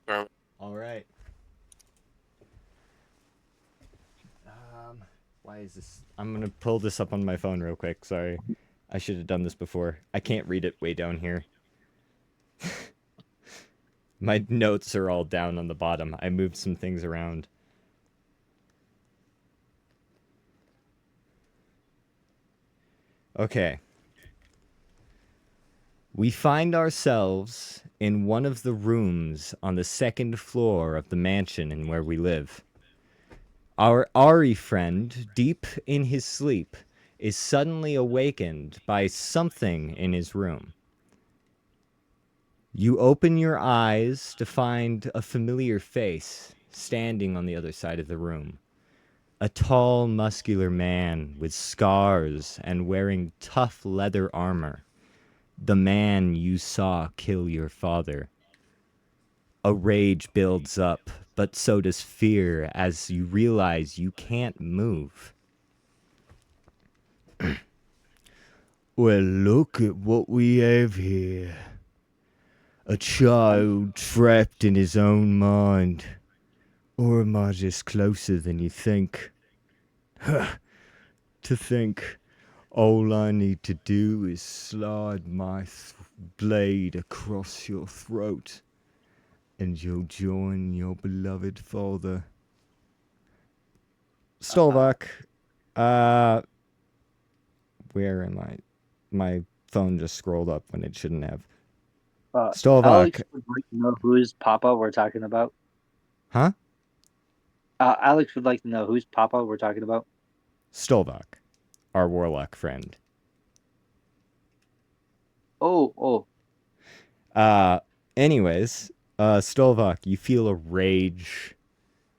All right. Why is this? I'm gonna pull this up on my phone real quick. Sorry, I should have done this before. I can't read it way down here. My notes are all down on the bottom. I moved some things around. Okay. We find ourselves in one of the rooms on the second floor of the mansion in where we live. Our Ari friend, deep in his sleep, is suddenly awakened by something in his room. You open your eyes to find a familiar face standing on the other side of the room. A tall, muscular man with scars and wearing tough leather armor. The man you saw kill your father. A rage builds up, but so does fear as you realize you can't move. Well, look at what we have here. A child trapped in his own mind. Or am I just closer than you think? To think all I need to do is slide my blade across your throat, and you'll join your beloved father. Stolvak, where am I? My phone just scrolled up when it shouldn't have. Stolvak. Alex would like to know whose Papa we're talking about. Huh? Alex would like to know whose Papa we're talking about. Stolvak, our warlock friend. Oh. Anyways, Stolvak, you feel a rage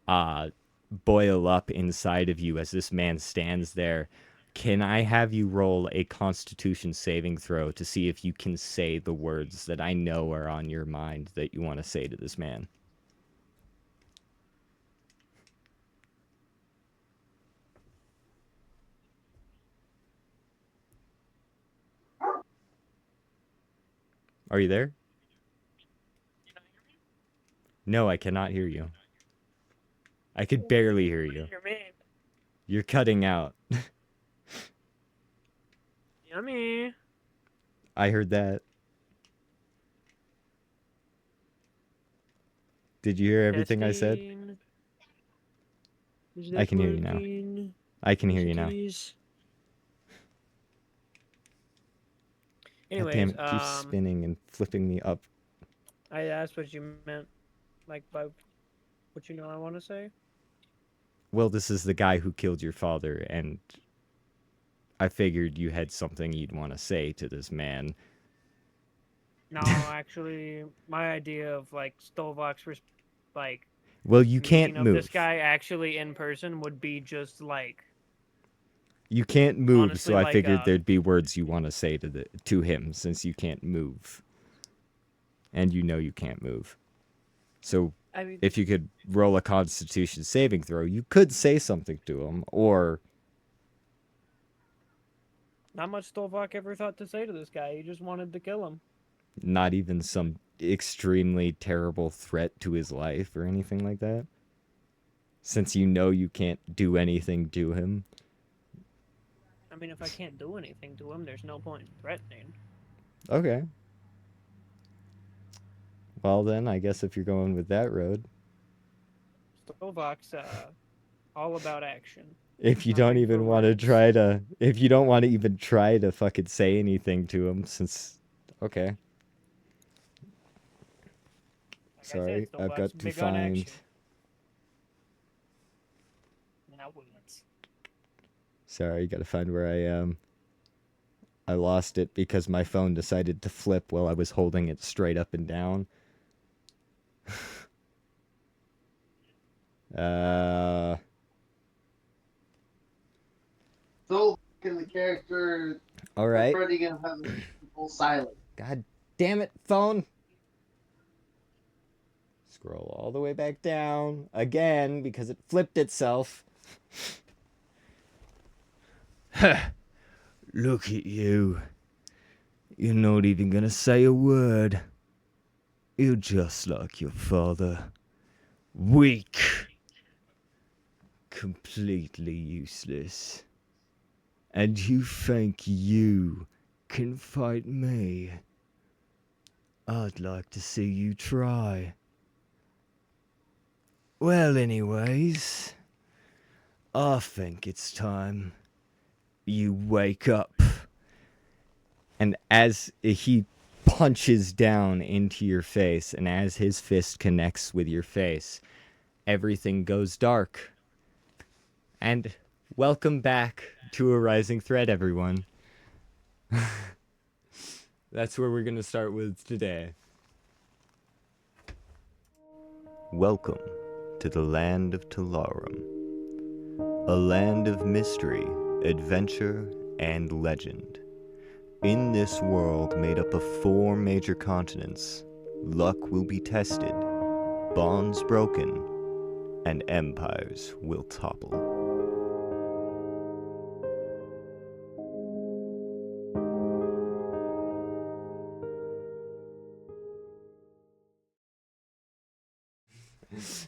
boil up inside of you as this man stands there. Can I have you roll a constitution saving throw to see if you can say the words that I know are on your mind that you want to say to this man? Are you there? No, I cannot hear you. I could barely hear you. You're cutting out. Yummy. I heard that. Did you hear everything I said? Testing. Is I that can hear you now. working? I can hear Easy you now. keys. God damn Anyways, it, keeps spinning and flipping me up. I asked what you meant, like by what you know I want to say. Well, this is the guy who killed your father, and I figured you had something you'd want to say to this man. No, actually, my idea of like Stovok's like Well, you meeting can't of this move. guy actually in person would be just like You can't move, so honestly I like figured there'd be words you want to say to him since you can't move. And you know you can't move. So I mean, if you could roll a constitution saving throw, you could say something to him, or not much Stovok ever thought to say to this guy. He just wanted to kill him. not even some extremely terrible threat to his life or anything like that. Since you know you can't do anything to him. I mean, if I can't do anything to him, there's no point in threatening. Okay. Well then, I guess if you're going with that road, Stovok's all about action, if you not don't big for even want to words. try to, if you don't want to even try to fucking say anything to him, since, okay, Like I said, sorry, I've Stovok's got to big on find, action. Not words. sorry, gotta find where I am. I lost it because my phone decided to flip while I was holding it straight up and down. uh, So in the character, all the right. Freddy gonna have full silence. God damn it, phone. Scroll all the way back down again because it flipped itself. Look at you. You're not even gonna say a word. You're just like your father. Weak. Completely useless. And you think you can fight me? I'd like to see you try. Well, anyways, I think it's time you wake up. And as he punches down into your face, and as his fist connects with your face, everything goes dark. And welcome back to A Rising Thread, everyone. That's where we're going to start with today. Welcome to the land of Tellarum. A land of mystery, adventure, and legend. In this world made up of 4 major continents, luck will be tested, bonds broken, and empires will topple.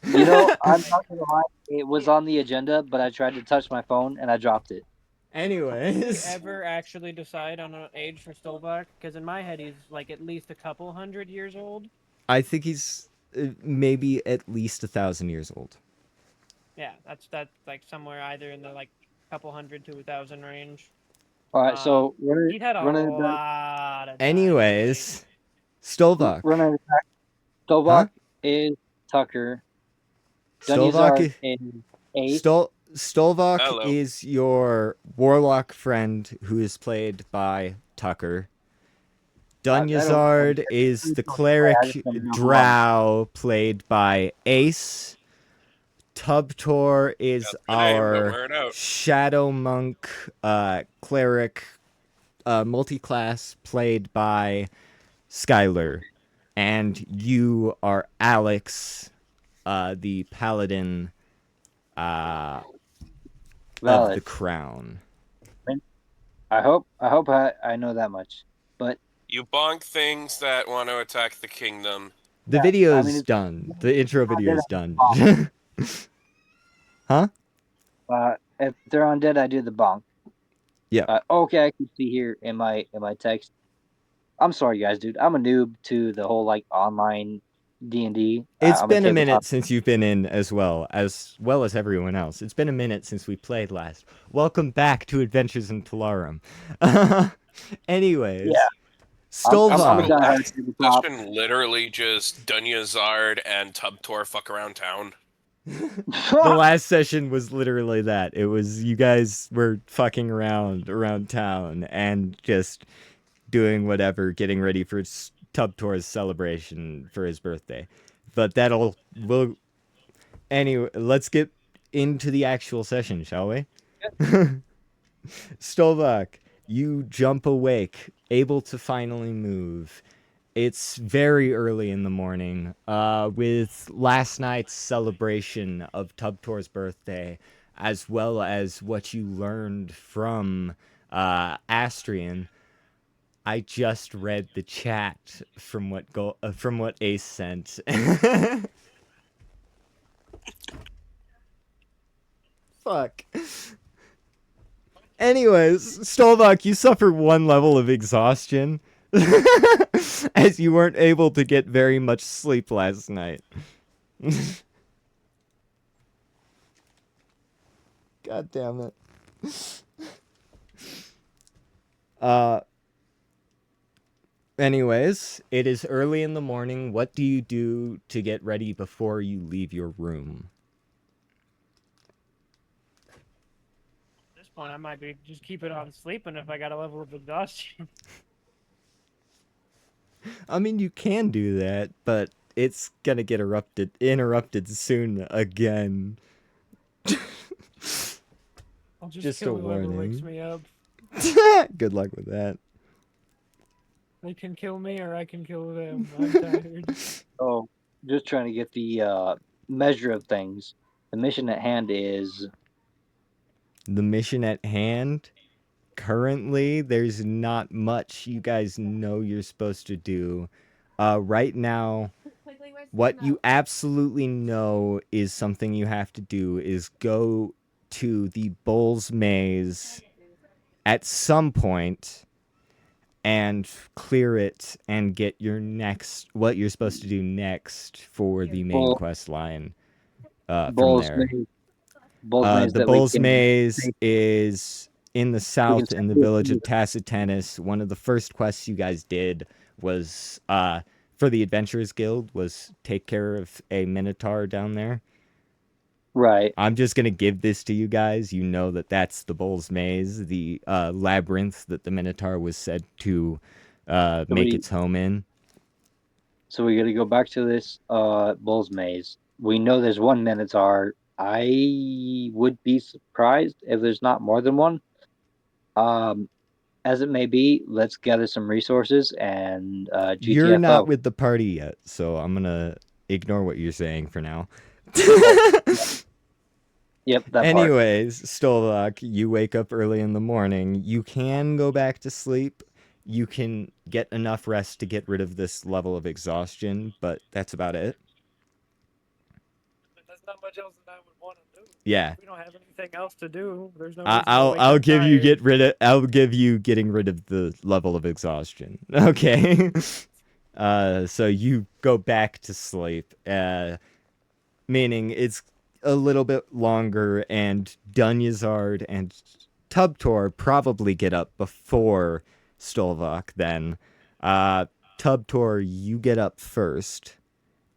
You know, I'm not gonna lie. It was on the agenda, but I tried to touch my phone and I dropped it. Did we Anyways, ever actually decide on an age for Stovak? Because in my head, he's like at least a couple hundred years old. I think he's maybe at least 1,000 years old. Yeah, that's like somewhere either in the like couple hundred to 1,000 range. All right, so He had a running it back. lot of time. Anyways, Stovak. Running it back. Stovak Huh? is Tucker. Stovak Dunyazar is, is Ace. Stolvok Hello. is your warlock friend who is played by Tucker. Dunyazard is the cleric drow played by Ace. Tubtor is That's the name, don't our wear it out. shadow monk cleric multi-class played by Skylar. And you are Alex, the paladin of Valid. the crown. I hope I know that much. But You bonk things that want to attack the kingdom. The Yeah, video's I mean, it's- done. The intro video is done. Huh? if they're undead, I do the bonk. Yeah. Okay, I can see here in my text. I'm sorry, guys, dude. I'm a noob to the whole like online D&D. It's I'm been a tabletop. minute since you've been in as well as everyone else. It's been a minute since we played last. Welcome back to Adventures in Tellarum. Anyways, Yeah. I'm a Stolva. diehard tabletop. Session literally just Dunyazard and Tubtor fuck around town. The last session was literally that. It was you guys were fucking around town and just doing whatever, getting ready for Tubtor's celebration for his birthday. But we'll anyway, let's get into the actual session, shall we? Stovak, you jump awake, able to finally move. It's very early in the morning, with last night's celebration of Tubtor's birthday, as well as what you learned from Astrian. I just read the chat from what Ace sent. Fuck. Anyways, Stolvak, you suffer 1 level of exhaustion as you weren't able to get very much sleep last night. God damn it. Anyways, it is early in the morning. What do you do to get ready before you leave your room? At this point, I might be just keep it on sleeping if I got a level of exhaustion. I mean, you can do that, but it's gonna get interrupted soon again. I'll Just kill a whoever wakes warning. me up. Good luck with that. They can kill me or I can kill them. I'm tired. So, just trying to get the measure of things. The mission at hand is The mission at hand, currently, there's not much you guys know you're supposed to do. Right now, What you absolutely know is something you have to do is go to the Bull's Maze at some point and clear it and get your next what you're supposed to do next for the main Bull, quest line from Bull's there. Maze, Bull's Maze The that we Bull's can Maze is in the we can south in the village of Tacitanus. One of the first quests you guys did was for the Adventurers Guild was take care of a Minotaur down there. right. I'm just gonna give this to you guys. You know that that's the Bull's Maze, the labyrinth that the Minotaur was said to So make we its home in. so we got to go back to this Bull's Maze. We know there's one Minotaur. I would be surprised if there's not more than one. Um, as it may be, let's gather some resources and You're not GTFO. with the party yet, so I'm gonna ignore what you're saying for now. Yep, that part. Anyways, Stolvok, you wake up early in the morning. You can go back to sleep. You can get enough rest to get rid of this level of exhaustion, but that's about it. There's not much else that I would want to do. Yeah. If we don't have anything else to do, there's no reason to I'll wake I'll up give you tired. I'll give you getting rid of the level of exhaustion. Okay. So you go back to sleep. Meaning it's a little bit longer, and Dunyazard and Tubtor probably get up before Stolvok then. Tubtor, you get up first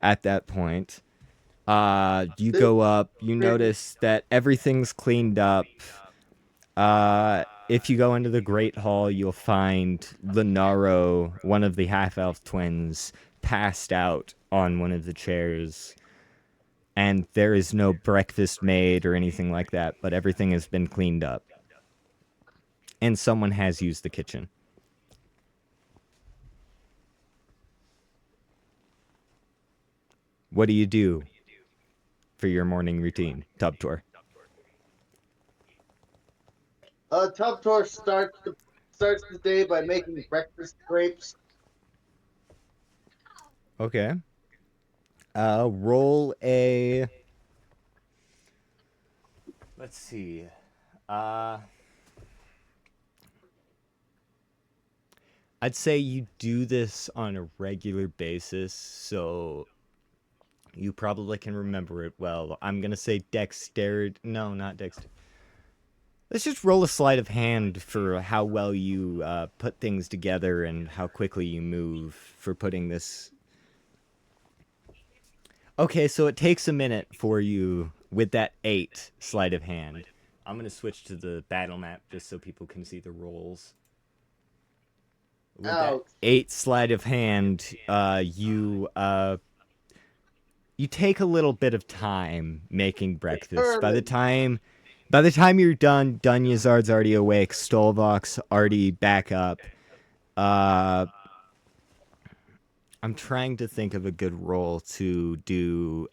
at that point. You go up, you notice that everything's cleaned up. If you go into the Great Hall, you'll find Lenaro, one of the half-elf twins, passed out on one of the chairs. And there is no breakfast made or anything like that, but everything has been cleaned up. And someone has used the kitchen. What do you do for your morning routine, Tubtor? Tubtor starts the day by making breakfast grapes. Okay. Roll a... Let's see. I'd say you do this on a regular basis, so you probably can remember it well. I'm going to say dexterity. No, not dexterity. Let's just roll a sleight of hand for how well you put things together and how quickly you move for putting this. Okay, so it takes a minute for you with that 8 sleight of hand. I'm going to switch to the battle map just so people can see the rolls. With that 8 sleight of hand, you take a little bit of time making breakfast. By the time you're done, Dunyazard's already awake. Stolvok's already back up. I'm trying to think of a good role to do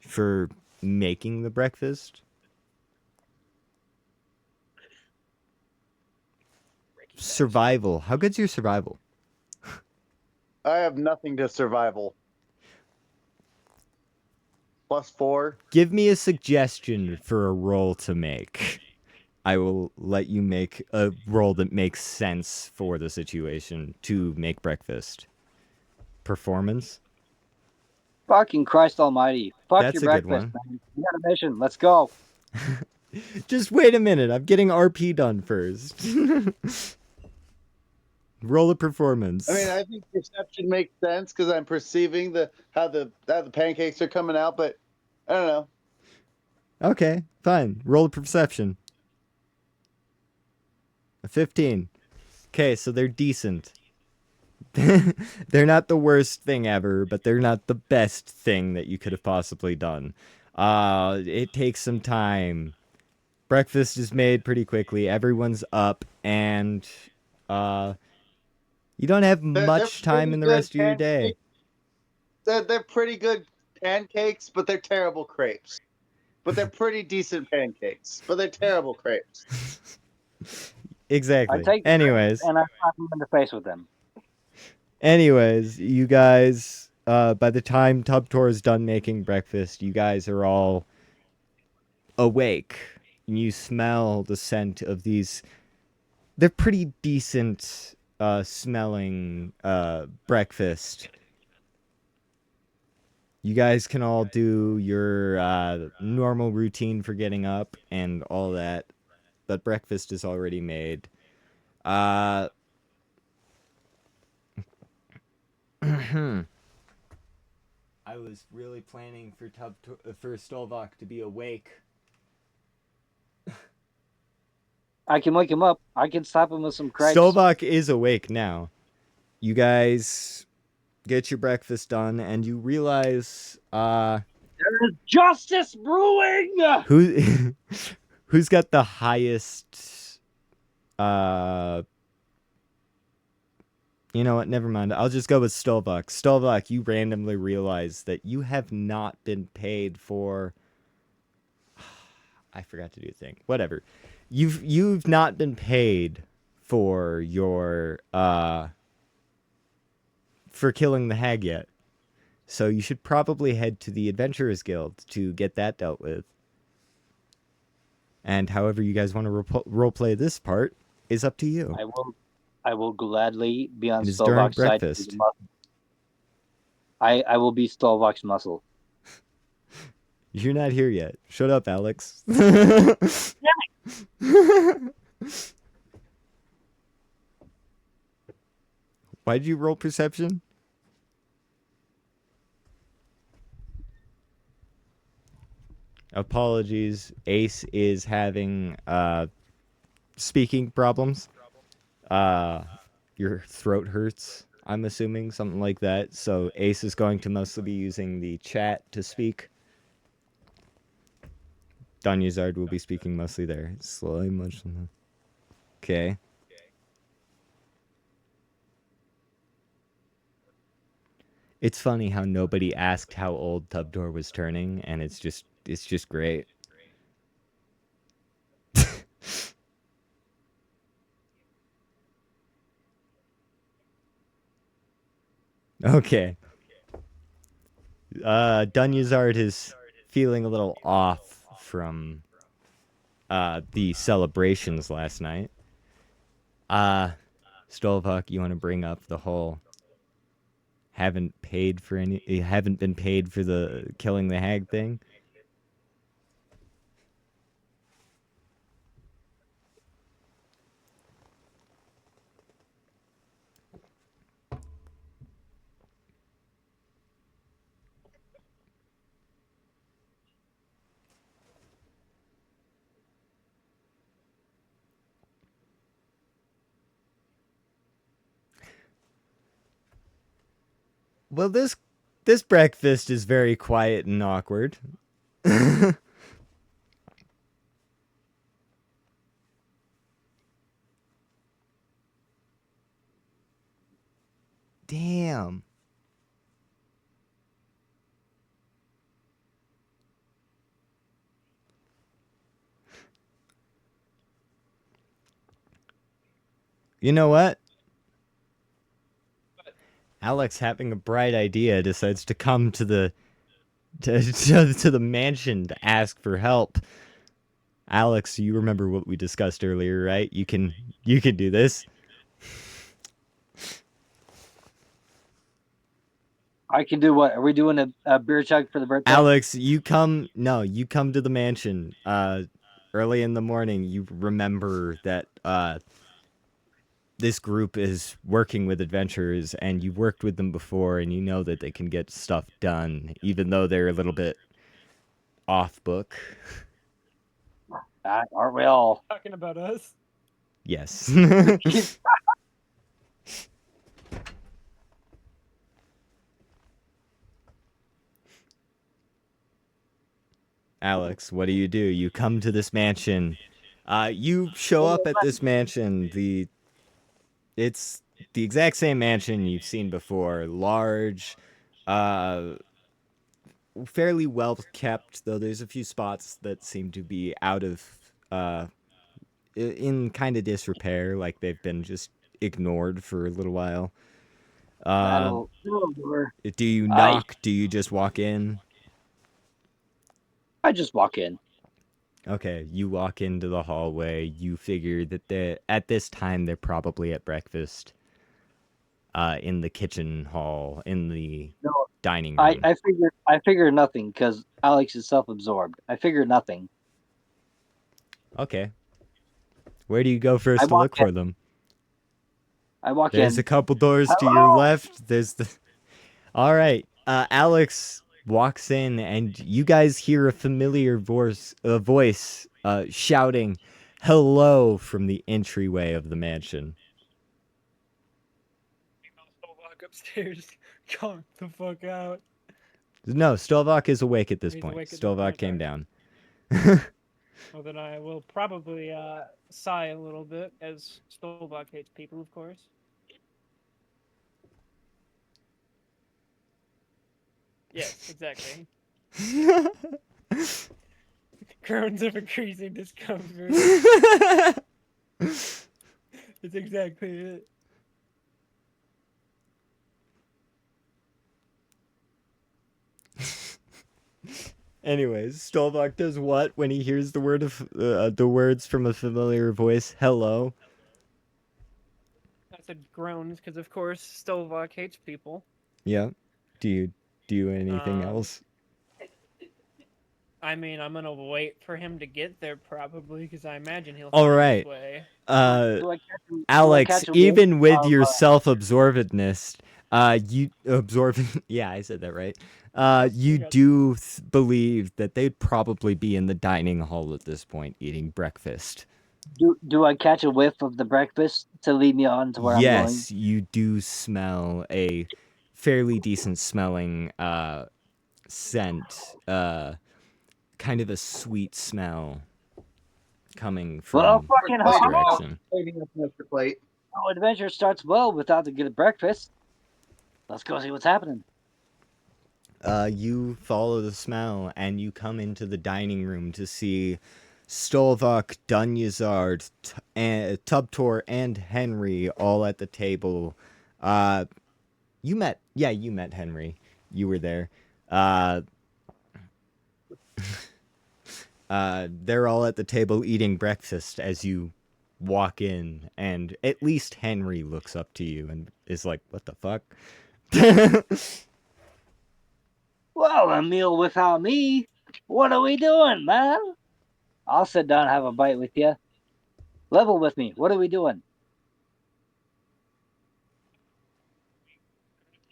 for making the breakfast. Survival. How good's your survival? I have nothing to survival. +4. Give me a suggestion for a roll to make. I will let you make a roll that makes sense for the situation to make breakfast. Performance? Fucking Christ Almighty! Fuck That's your a good breakfast, one. man. We got a mission. Let's go. Just wait a minute. I'm getting RP done first. Roll a performance. I mean, I think perception makes sense because I'm perceiving how the pancakes are coming out, but I don't know. Okay, fine. Roll a perception. A 15. Okay, so they're decent. They're not the worst thing ever, but they're not the best thing that you could have possibly done. It takes some time. Breakfast is made pretty quickly. Everyone's up, and you don't have much time in the rest of your day. They're pretty good pancakes, but they're terrible crepes. But they're pretty decent pancakes, but they're terrible crepes. Exactly. I take Anyways. and I slap them in the face with them. Anyways, you guys by the time Tubtor is done making breakfast, you guys are all awake. You smell the scent of these. They're pretty decent smelling breakfast. You guys can all do your normal routine for getting up and all that, but breakfast is already made. I was really planning for Stolvok to be awake. I can wake him up. I can slap him with some cripes. Stolvok is awake now. You guys get your breakfast done, and you realize There is justice brewing. who who's got the highest. You know what? Never mind. I'll just go with Stolvok. Stolvok, you randomly realize that you have not been paid for. I forgot to do a thing. Whatever. You've not been paid for your for killing the hag yet. So you should probably head to the Adventurers Guild to get that dealt with. And however you guys want to roleplay this part is up to you. I will gladly be on It is during Stolvok's side. breakfast. I will be Stolvok's muscle. You're not here yet. Shut up, Alex. Why'd you roll perception? Apologies. Ace is having speaking problems. Your throat hurts, I'm assuming, something like that. So Ace is going to mostly be using the chat to speak. Danyazard will be speaking mostly there. Slowly much. Okay. It's funny how nobody asked how old Tubdor was turning, and it's just great. Okay. Dunyazard is feeling a little off from the celebrations last night. Stolvok, you want to bring up the whole haven't been paid for the killing the hag thing? Well, this breakfast is very quiet and awkward. Damn. You know what? Alex, having a bright idea, decides to come to the to the mansion to ask for help. Alex, you remember what we discussed earlier, right? You can do this. I can do what? Are we doing a beer chug for the birthday? Alex, you come to the mansion early in the morning. You remember that this group is working with adventurers, and you've worked with them before, and you know that they can get stuff done, even though they're a little bit off book. Aren't we all? Talking about us. Yes. Alex, what do? You come to this mansion. You show up at this mansion. It's the exact same mansion you've seen before. Large, fairly well kept, though there's a few spots that seem to be out of, in kind of disrepair, like they've been just ignored for a little while. Battle. Over. Do you I knock? Do you just walk in? just walk in. Okay, you walk into the hallway. You figure that at this time they're probably at breakfast. In the kitchen hall, in the No, dining room. I figure nothing because Alex is self-absorbed. I figure nothing. Okay. Where do you go I first to walk look for them? I walk There's in. a couple doors to your Hello? left. There's the. All right. Alex walks in, and you guys hear a familiar voice shouting, "Hello!" from the entryway of the mansion. I'll walk upstairs. Calm the fuck out. No, Stovak is awake at this He's point. awake at this Stovak point, came okay. down. Well, then I will probably sigh a little bit, as Stolbach hates people, of course. Yes, exactly. Groans of increasing discomfort. It's exactly it. Anyways, Stolbach does what when he hears the words from a familiar voice? Hello. I said groans because, of course, Stolbach hates people. Yeah. Do you do anything else? I mean, I'm gonna wait for him to get there probably because I imagine he'll All find right. his way. Do I Alex, catch a even with of, your self-absorbedness, you absorbent. Yeah, I said that right. You got- do believe that they'd probably be in the dining hall at this point, eating breakfast. do I catch a whiff of the breakfast to lead me on to where I'm going? Yes, you do smell a fairly decent smelling scent, kind of a sweet smell coming Well, from fucking this ho! direction. Plating up Mr. Plate. No adventure starts well without a good breakfast. Let's go see what's happening. You follow the smell and you come into the dining room to see Stolvok, Dunyazard, Tubtor, and Henry all at the table. You met Henry. You were there. They're all at the table eating breakfast as you walk in, and at least Henry looks up to you and is like, "What the fuck?" Well, a meal without me? What are we doing, man? I'll sit down and have a bite with you. Level with me. What are we doing?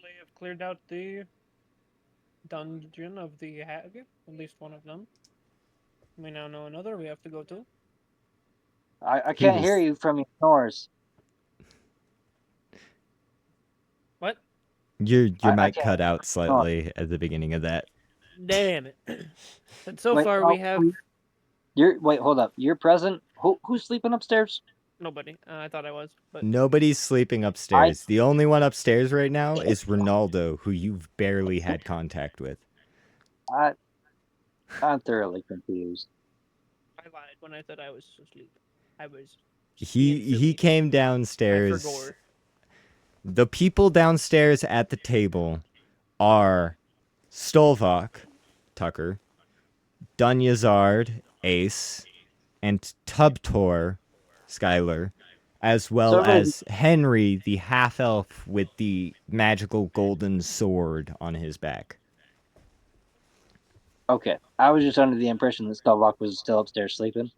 They have cleared out the dungeon of the Hag, at least one of them. We now know another we have to go to. I He can't hear was- you from your snores. What? Your I mic can't- cut out slightly at the beginning of that. Damn it. And so Wait, far oh, we have Wait, hold up. You're present. Who's sleeping upstairs? nobody. I thought I was, but Nobody's sleeping upstairs. The only one upstairs right now is Ronaldo, who you've barely had contact with. I'm thoroughly confused. I lied when I said I was asleep. I was. He came I downstairs. forgot. The people downstairs at the table are Stolvok, Tucker, Dunyazard, Ace, and Tubtor, Skylar, as well So, as Henry, the half-elf with the magical golden sword on his back. okay. I was just under the impression that Stovak was still upstairs sleeping.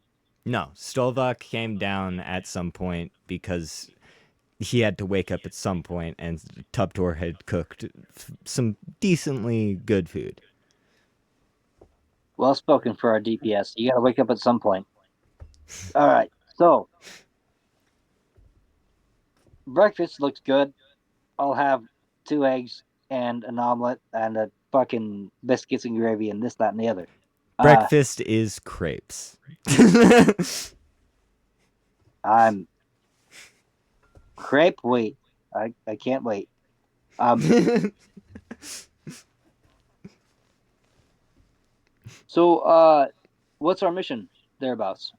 No, Stolvok came down at some point because he had to wake up at some point, and Tubtor had cooked some decently good food. Well spoken for our DPS. You gotta wake up at some point. All right. So, breakfast looks good. I'll have 2 eggs and an omelet and a fucking biscuits and gravy and this, that, and the other. Breakfast is crepes. I'm crepe. Wait, I can't wait. So, what's our mission thereabouts?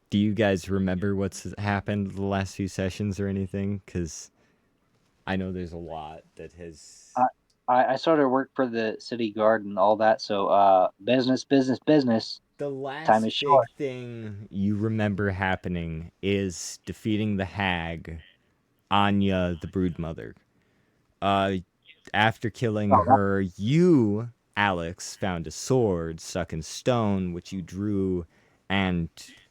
Do you guys remember what's happened the last few sessions or anything? Because I know there's a lot that has. I sort of work for the city guard and all that, so business. The Time last is big short. thing you remember happening is defeating the hag, Anya the Broodmother. After killing Oh, that, her, you, Alex, found a sword stuck in stone, which you drew, and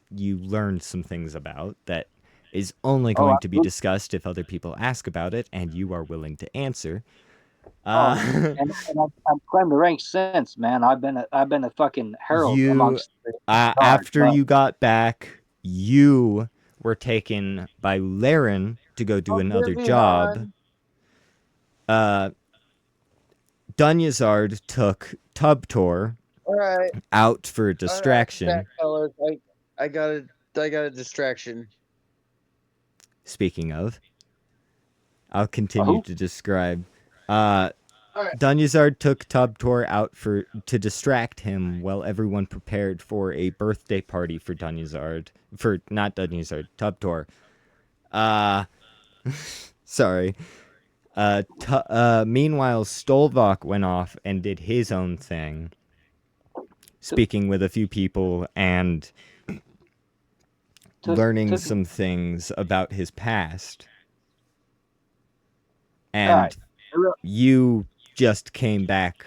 you learned some things about that is only oh, going to be absolutely. discussed if other people ask about it, and you are willing to answer. Oh, Uh, and I've climbed the ranks since, man. I've been a fucking herald you, amongst the guard, after but you got back, you were taken by Laren to go do Oh, another Jimmy, job. hon. Uh, Dunyazard took Tubtor All right, out for a all right, fat distraction. fellas. I got a distraction. Speaking of, I'll continue who? to describe. All right, Dunyazard took Tubtor out to distract him while everyone prepared for a birthday party for Dunyazard. For not Dunyazard, Tubtor. Uh sorry. Meanwhile, Stolvok went off and did his own thing, speaking with a few people and learning Took. some things about his past. All right. And you just came back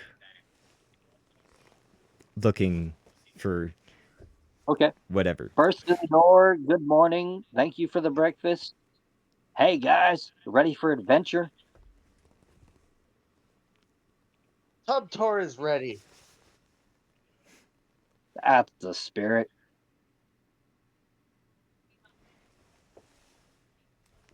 looking for Okay. whatever. First to the door. Good morning. Thank you for the breakfast. Hey guys, ready for adventure? Tub tour is ready. That's the spirit.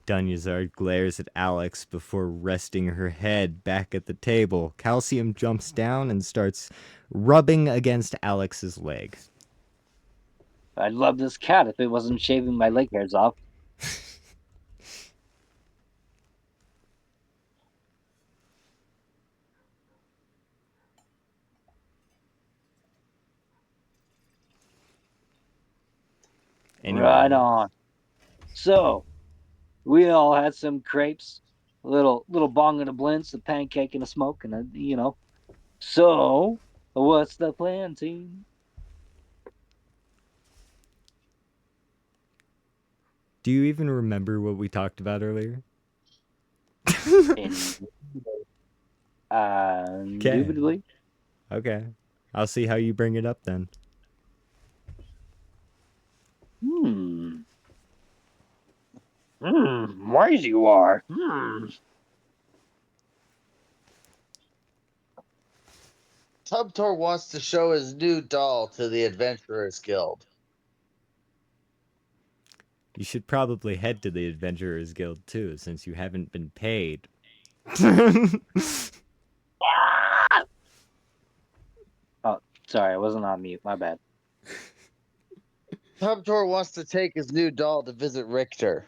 Dunyazard glares at Alex before resting her head back at the table. Calcium jumps down and starts rubbing against Alex's leg. I'd love this cat if it wasn't shaving my leg hairs off. Right Anyway, on. So, we all had some crepes, a little bong and a blintz, a pancake and a smoke, and a. So, what's the plan, team? do you even remember what we talked about earlier? In, Okay. indubitably. Okay. I'll see how you bring it up then. Wise you are. Tub tour wants to show his new doll to the Adventurers Guild. You should probably head to the Adventurers Guild too, since you haven't been paid. Oh, sorry, I wasn't on mute. My bad. Tub tour wants to take his new doll to visit Richter.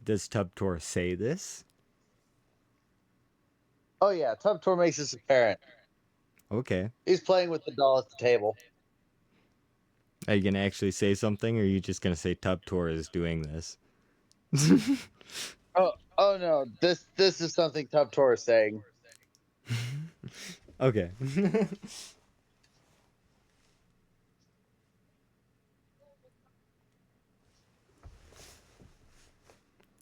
Does Tubtor say this? Oh yeah, Tub tour makes this apparent. Okay. He's playing with the doll at the table. Are you gonna actually say something, or are you just gonna say Tubtor is doing this? Oh no, this is something Tub tour is saying. Okay.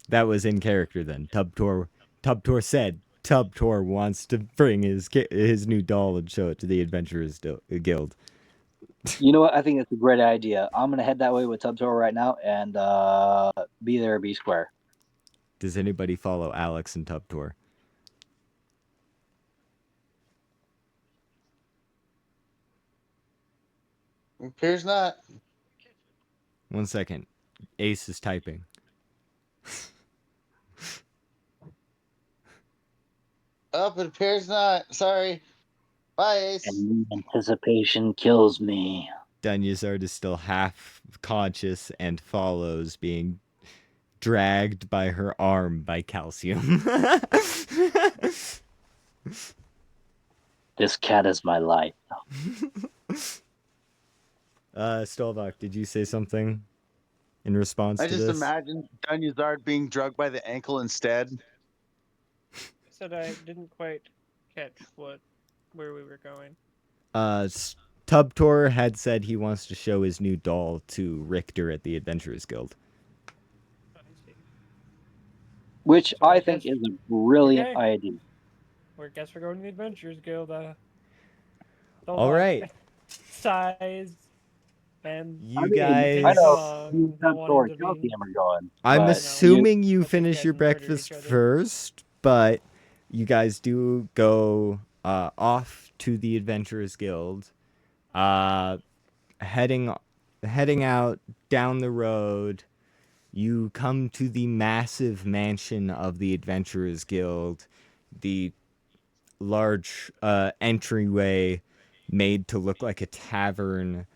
That was in character then. Tubtor said Tubtor wants to bring his new doll and show it to the Adventurers Guild. You know what? I think that's a great idea. I'm gonna head that way with Tubtor right now and be there, be square. Does anybody follow Alex and Tubtor? Appears not. 1 second. Ace is typing. Oh, it appears not. Sorry. Bye, Ace. And anticipation kills me. Dunyazard is still half conscious and follows, being dragged by her arm by Calcium. This cat is my life. Stolvok, did you say something in response I to just this? imagine Dunyazard being drugged by the ankle instead. I said I didn't quite catch where we were going. Tubtor had said he wants to show his new doll to Richter at the Adventurers Guild. I see. Which So I think is a brilliant okay. idea. Guess we're going to the Adventurers Guild. All right. Size and You I continues know guys. you along, not Tubtor wanting and to Chelsea be. are going, I'm but you assuming you Hope these finish guys your murder breakfast each other. first, but you guys do go off to the Adventurers Guild. Heading out down the road, you come to the massive mansion of the Adventurers Guild, the large entryway made to look like a tavern.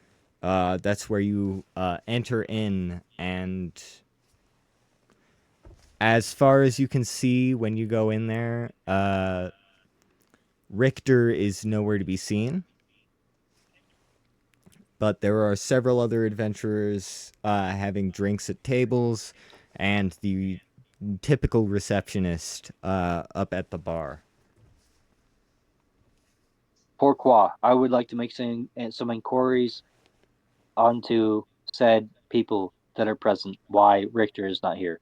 That's where you enter in, and as far as you can see when you go in there, Richter is nowhere to be seen. But there are several other adventurers having drinks at tables, and the typical receptionist up at the bar. pourquoi? I would like to make some inquiries onto said people that are present. Why Richter is not here?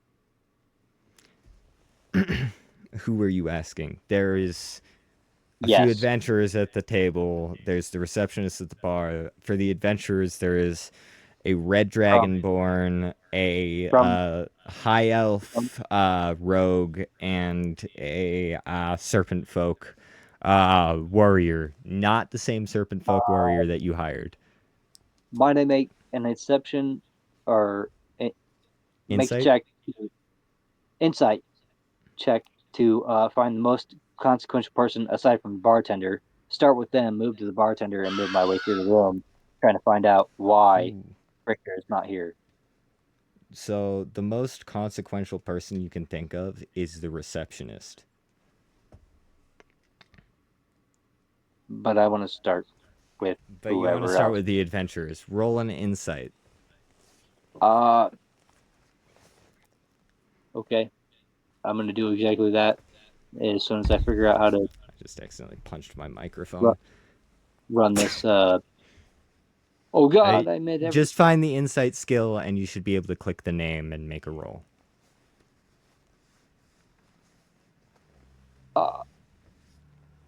Who are you asking? There is a few Yes. adventurers at the table. There's the receptionist at the bar. For the adventurers, there is a red dragonborn, a From high elf rogue, and a serpent folk warrior. Not the same serpent folk warrior that you hired. might I make an exception or make a Insight? check, insight check to find the most consequential person aside from the bartender. Start with them, move to the bartender, and move my way through the room, trying to find out why Ooh. Richter is not here. So the most consequential person you can think of is the receptionist. But I want to start with But you want to whoever start else. with the adventurers. Roll an insight. Okay. I'm gonna do exactly that as soon as I figure out how to I just accidentally punched my microphone. run this. Oh God, I made every. Just find the insight skill and you should be able to click the name and make a roll.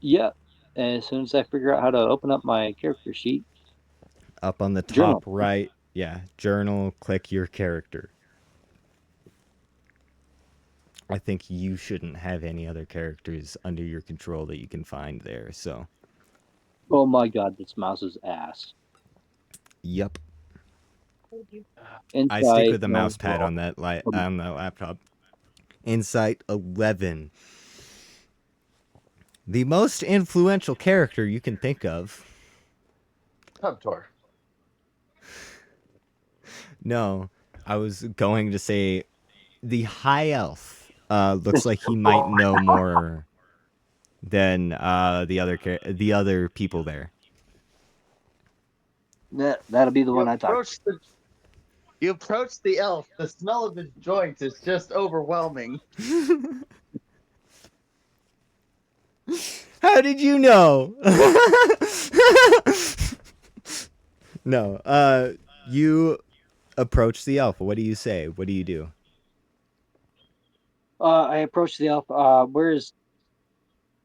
Yeah. As soon as I figure out how to open up my character sheet. Up on the top Journal. right, yeah, journal, click your character. I think you shouldn't have any other characters under your control that you can find there, so. Oh my God, this mouse's ass. Yep. Insight, I stick with the no mouse pad roll. on that on the laptop. Insight 11. The most influential character you can think of. Tubtor. No, I was going to say the high elf looks like he might know more than the other people there. That'll be the You one I talk. you approach the elf. The smell of his joints is just overwhelming. How did you know? No, you approach the elf. What do you say? What do you do? I approached the elf.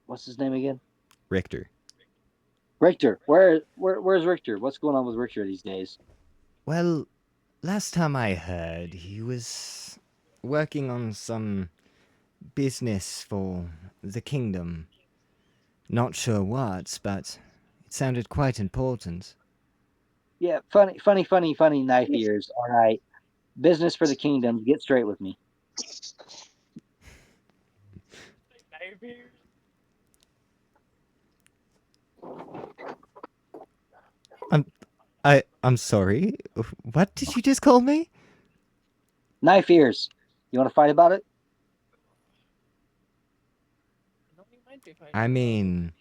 What's his name again? Richter. Richter. Where's Richter? What's going on with Richter these days? Well, last time I heard, he was working on some business for the kingdom. Not sure what, but it sounded quite important. Yeah, funny knife ears. All right, business for the kingdom. Get straight with me. I'm sorry. What did you just call me? Knife ears. You want to fight about it? I mean,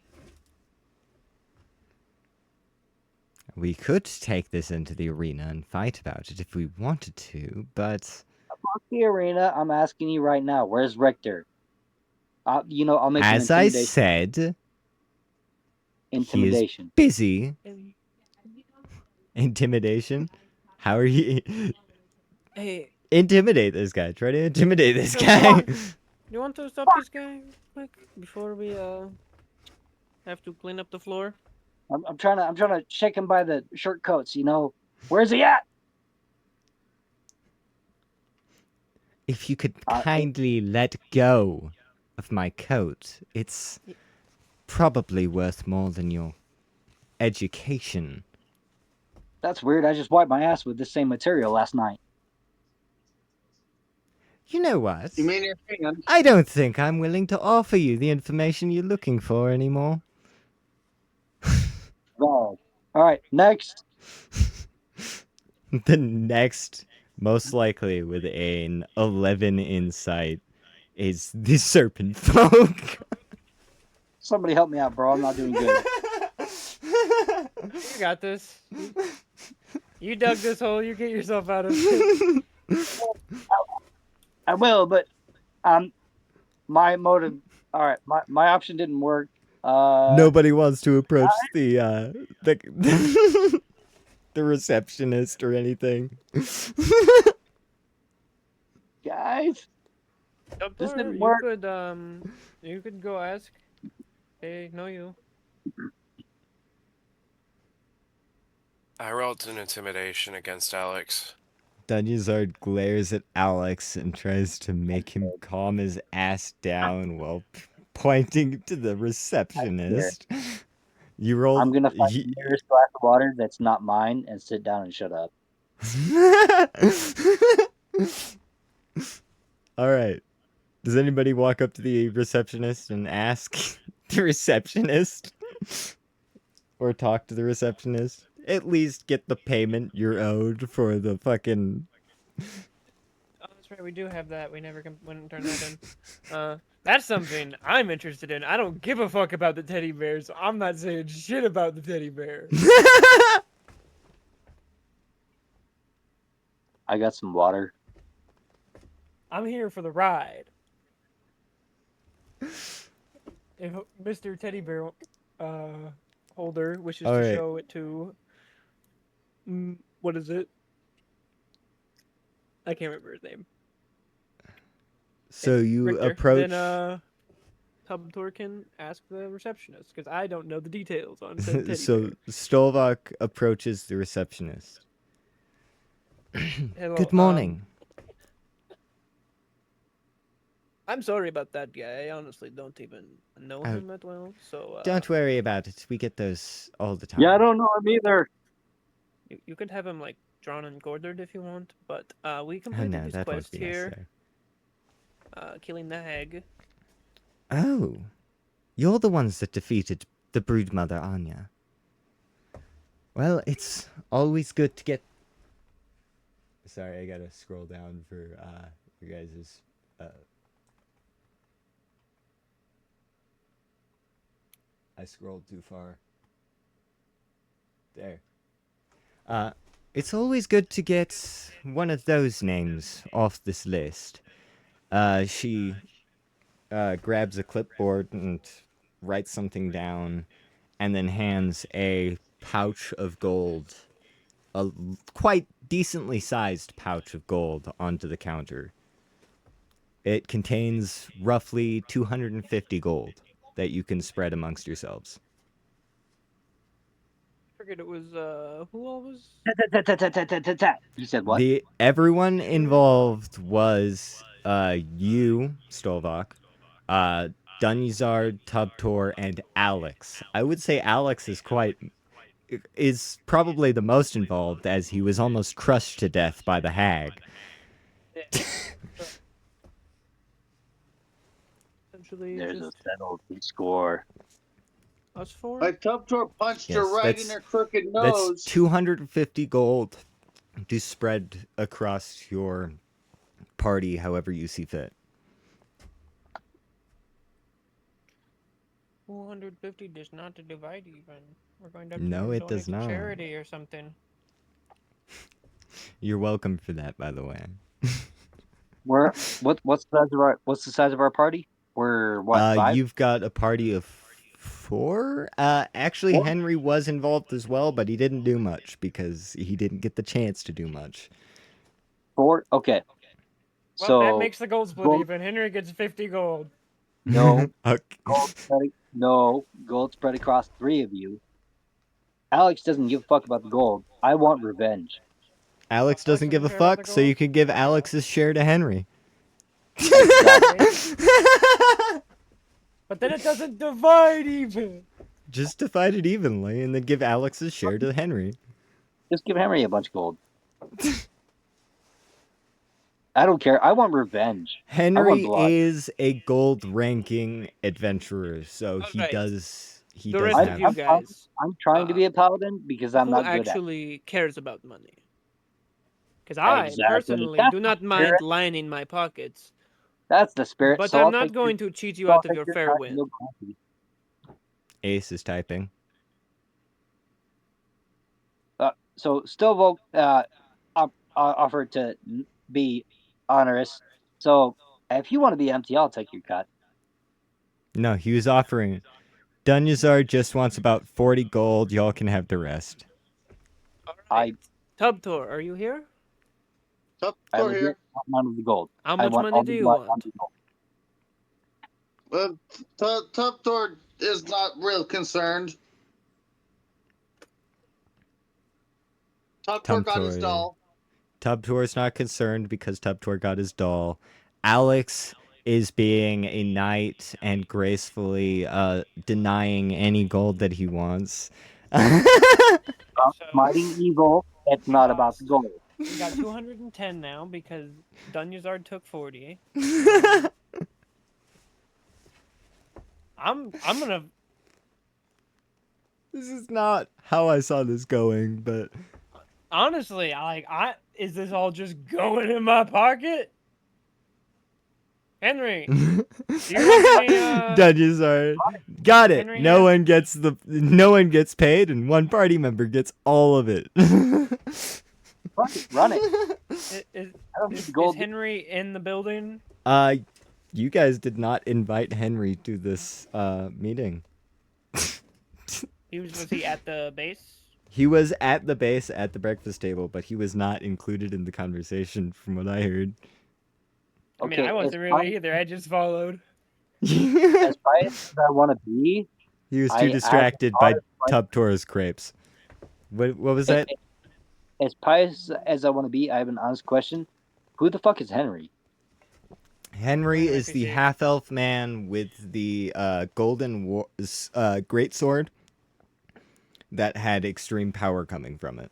We could take this into the arena and fight about it if we wanted to, but Fuck the arena. I'm asking you right now. Where's Richter? I'll make as an I intimidation. said, he is Intimidation. busy. And- Intimidation? How are you? Hey, Intimidate this guy. Try to intimidate this So, guy. you want to stop this guy quick before we have to clean up the floor? I'm trying to shake him by the shirt coats. Where's he at? If you could Uh, kindly let go of my coat, it's probably worth more than your education. That's weird. I just wiped my ass with this same material last night. You know what? You mean your hand? I don't think I'm willing to offer you the information you're looking for anymore. Oh. All right, next. The next, most likely with an 11 insight, is the serpent folk. Somebody help me out, bro. I'm not doing good. You got this. You dug this hole. You get yourself out of it. I will, but my motive. All right, my option didn't work. Nobody wants to approach the the receptionist or anything. Guys, this Doctor, didn't work. You could go ask. Hey, no you. I rolled an intimidation against Alex. Dunyazard glares at Alex and tries to make him calm his ass down while pointing to the receptionist. You roll. I'm gonna find the nearest glass of water that's not mine and sit down and shut up. All right. Does anybody walk up to the receptionist and ask the receptionist? Or talk to the receptionist? At least get the payment you're owed for the fucking... Oh, that's right. We do have that. We never wouldn't turn that in. That's something I'm interested in. I don't give a fuck about the teddy bear, so I'm not saying shit about the teddy bear. I got some water. I'm here for the ride. If Mr. Teddy Bear holder wishes to Alright. show it to, what is it? I can't remember his name. So you Richter. approach... Then Tubtor can ask the receptionist because I don't know the details on said teddy So bear. Stolvok approaches the receptionist. Hello, Good morning. I'm sorry about that guy. I honestly don't even know him that well. So Don't worry about it. We get those all the time. Yeah, I don't know him either. you could have him like drawn and quartered if you want, but we Oh completed no, his that won't quest be here, necessary. killing the hag. Oh. You're the ones that defeated the broodmother Anya. Well, it's always good to get... Sorry, I gotta scroll down for you guys' I scrolled too far. There. It's always good to get one of those names off this list. She grabs a clipboard and writes something down, and then hands a pouch of gold, a quite decently sized pouch of gold, onto the counter. It contains roughly 250 gold that you can spread amongst yourselves. I forget it was who all was. You said what? Everyone involved was you, Stolvok, Dunyzard, Tubtor, and Alex. I would say Alex is probably the most involved, as he was almost crushed to death by the hag. Essentially, There's a just settled score. us four. My Tubtor punched her Yes, right in her crooked That's nose. 250 gold to spread across your party however you see fit. 250 does not divide even. We're going to have No, to it donate does to not. charity or something. You're welcome for that, by the way. What's the size of our party? We're what, 5? You've got a party of 4. Actually, 4? Henry was involved as well, but he didn't do much because he didn't get the chance to do much. 4? Okay. Well, that So makes the gold split gold, even. Henry gets 50 gold. no, Okay. gold spread across 3 of you. Alex doesn't give a fuck about the gold. I want revenge. Alex doesn't give a care about the fuck, so you gold? could give Alex's share to Henry. Exactly. But then it doesn't divide even. Just divide it evenly and then give Alex's share to Henry. Just give Henry a bunch of gold. I don't care. I want revenge. Henry blood. is a gold ranking adventurer, so he Alright. does The does rest have of you guys, I'm trying to be a paladin because I'm who not good at it. actually cares about money? Because I Exactly. personally That's do the not mind spirit. lining my pockets, That's the spirit. but So I'm I'll not take going to cheat you so I'll out of take your your fair cut and win. you'll go happy. Ace is typing. So Stilvoke offered to be honorous. So if you want to be empty, I'll take your cut. No, he was offering. Dunyazar just wants about 40 gold. Y'all can have the rest. Alright. Tubtor, are you here? Top I floor legit here. want none of the gold. How I much want money all do the you blood, want? none of the gold. Top door is not real concerned. Top door got his Tubtor. doll. Tubtor's not concerned because Tubtor got his doll. Alex is being a knight and gracefully denying any gold that he wants. Smiting evil, it's We not about the lost. gold. We got 210 now because Dunyazard took 40. I'm gonna. This is not how I saw this going, but Honestly, is this all just going in my pocket? Henry, do you want any, Dunyazar. Got it. Henry No here? one gets paid and one party member gets all of it. Run it. Is, I don't need is, the gold. is Henry in the building? You guys did not invite Henry to this meeting. Was he at the base? He was at the base at the breakfast table, but he was not included in the conversation from what I heard. I mean, I wasn't really either. I just followed. As biased as I want to be, He was too distracted by Tubtor's crepes. What was that? As pious as I want to be, I have an honest question. Who the fuck is Henry? Henry is the half-elf man with the golden greatsword that had extreme power coming from it.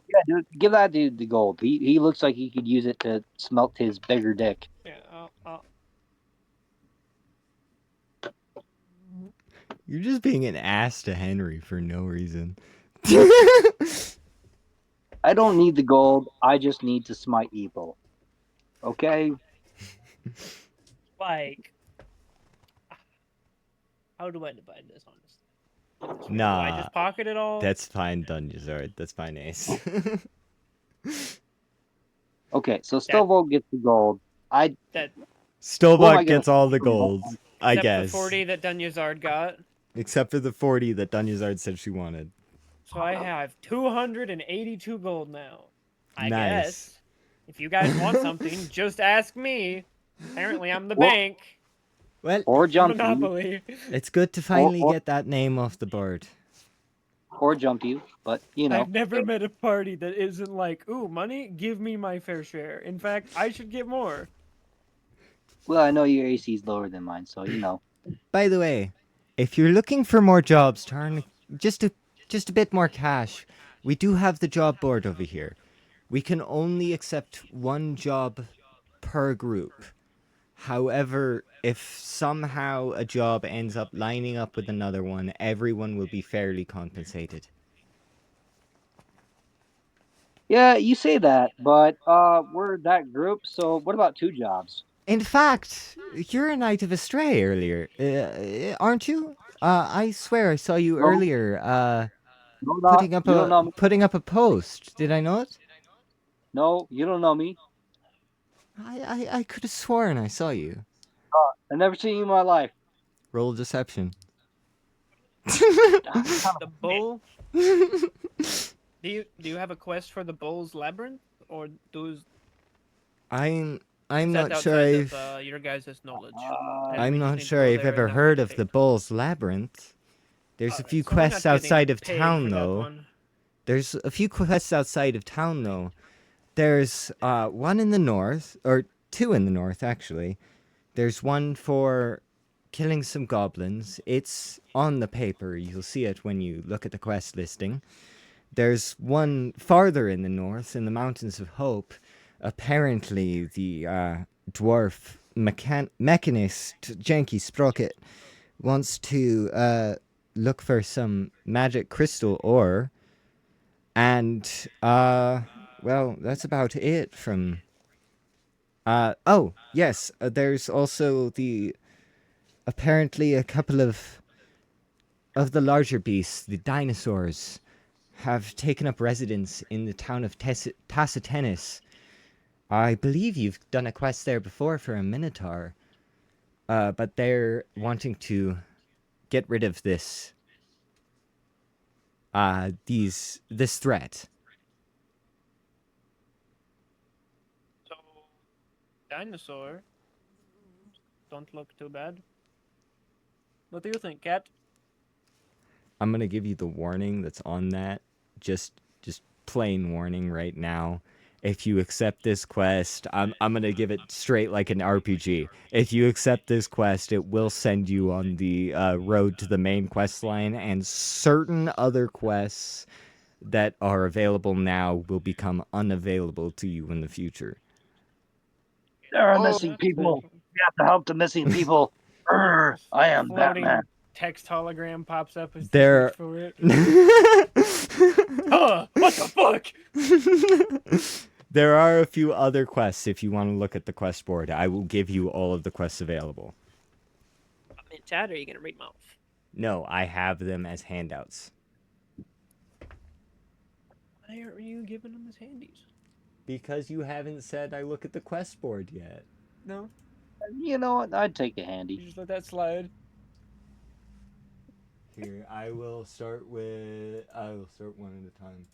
Yeah, dude, give that dude the gold. He looks like he could use it to smelt his bigger dick. Yeah, You're just being an ass to Henry for no reason. I don't need the gold. I just need to smite evil. Okay? like, how do I divide this, honestly? Nah. Do I just pocket it all? That's fine, Dunyazard. That's fine, Ace. Okay, so Stilvold gets the gold. Stilvold gets all the gold, I Except guess. the 40 that Dunyazard got. Except for the 40 that Dunyazard said she wanted. So I have 282 gold now. I Nice. guess. If you guys want something, just ask me. Apparently, I'm the bank. Well, or jump Monopoly. It's good to finally get that name off the board. Or jump you, but you know. I've never met a party that isn't like, ooh, money, give me my fair share. In fact, I should get more. Well, I know your AC is lower than mine, so you know. By the way, if you're looking for more jobs to earn just a bit more cash, we do have the job board over here. We can only accept one job per group. However, if somehow a job ends up lining up with another one, everyone will be fairly compensated. Yeah, you say that, but we're that group, so what about 2 jobs? In fact, you're a Knight of Astray earlier, aren't you? I swear I saw you No. earlier, No, not. You don't know me. putting up a post. Did I not? No, you don't know me. I could have sworn I saw you. I've never seen you in my life. Roll deception. The bull. Do you have a quest for the bull's labyrinth, or those? I'm Is that not sure outside I've of your guys' knowledge? I'm We just not need to sure go I've there and ever have heard it of the paid. Bull's Labyrinth. There's a Alright, few so we're not quests getting outside of paid town for that though. one. There's a few quests outside of town though. There's one in the north, or two in the north actually. There's one for killing some goblins. It's on the paper. You'll see it when you look at the quest listing. There's one farther in the north, in the Mountains of Hope. Apparently, the dwarf mechanist Janky Sprocket wants to look for some magic crystal ore. And, well, that's about it from... oh, yes, there's also the... Apparently a couple of the larger beasts, the dinosaurs, have taken up residence in the town of Tacitus. I believe you've done a quest there before for a minotaur, but they're wanting to get rid of this this threat. So, dinosaur. Don't look too bad. What do you think, Cat? I'm gonna give you the warning that's on that. Just plain warning right now. If you accept this quest, I'm gonna give it straight like an RPG. If you accept this quest, it will send you on the road to the main quest line, and certain other quests that are available now will become unavailable to you in the future. There are Oh, missing That's people. fair. We have to help the missing people. I am Floating Batman. text hologram pops up as they There. search for it. What the fuck? There are a few other quests if you want to look at the quest board. I will give you all of the quests available. I'm in chat, or are you gonna read them off? No, I have them as handouts. Why aren't you giving them as handies? Because you haven't said I look at the quest board yet. No, You know what? I'd take a you handy. just let that slide. Here, I will start one at a time.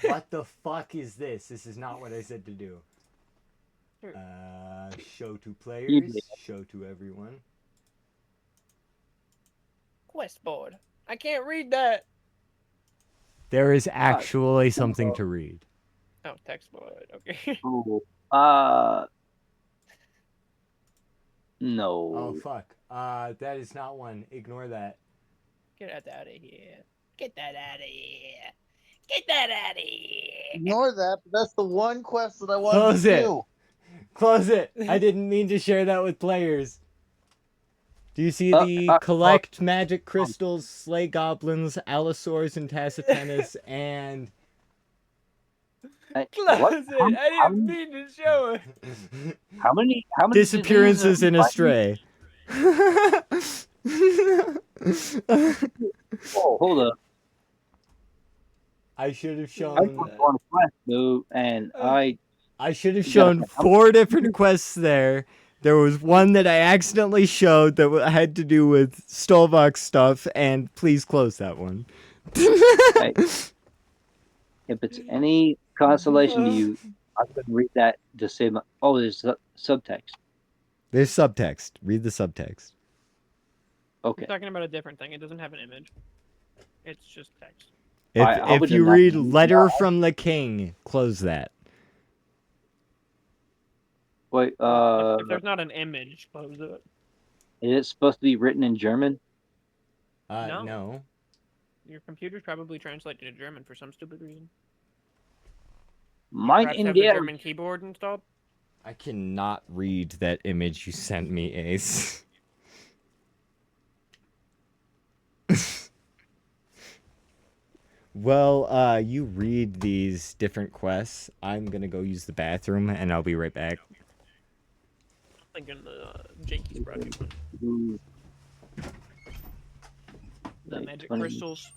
What the fuck is this? This is not what I said to do. Sure. Show to players, show to everyone. Quest board. I can't read that. There is actually something to read. Oh, text board. Okay. Oh, no. Oh fuck. That is not one. Ignore that. Get that out of here. Get that out of here. Get that out of here. Ignore that, but that's the one quest that I wanted Close to it. do. Close it. I didn't mean to share that with players. Do you see the Uh, collect magic crystals, slay goblins, allosaurs, and tacitus, and Close what? it. I didn't mean to show it. How many disappearances diseases in are- Astray? Oh, hold up. I should have I shown. was on a quest, dude, and I should have You gotta shown help. 4 different quests there. There was one that I accidentally showed that had to do with Stolvok stuff, and please close that one. Hey, if it's any consolation to you, I'm going to read that to say, there's subtext. There's subtext. Read the subtext. Okay. We're talking about a different thing. It doesn't have an image. It's just text. I If would you not read read Letter that. from the King, close that. Wait, If there's not an image, close it. is it supposed to be written in German? No. No. Your computer's probably translated to German for some stupid reason. Mine Perhaps in have the there. German keyboard installed. I cannot read that image you sent me, Ace. Well, you read these different quests. I'm gonna go use the bathroom, and I'll be right back. I'm thinking the Jakey's project one. Ooh. The Like magic 20. crystals.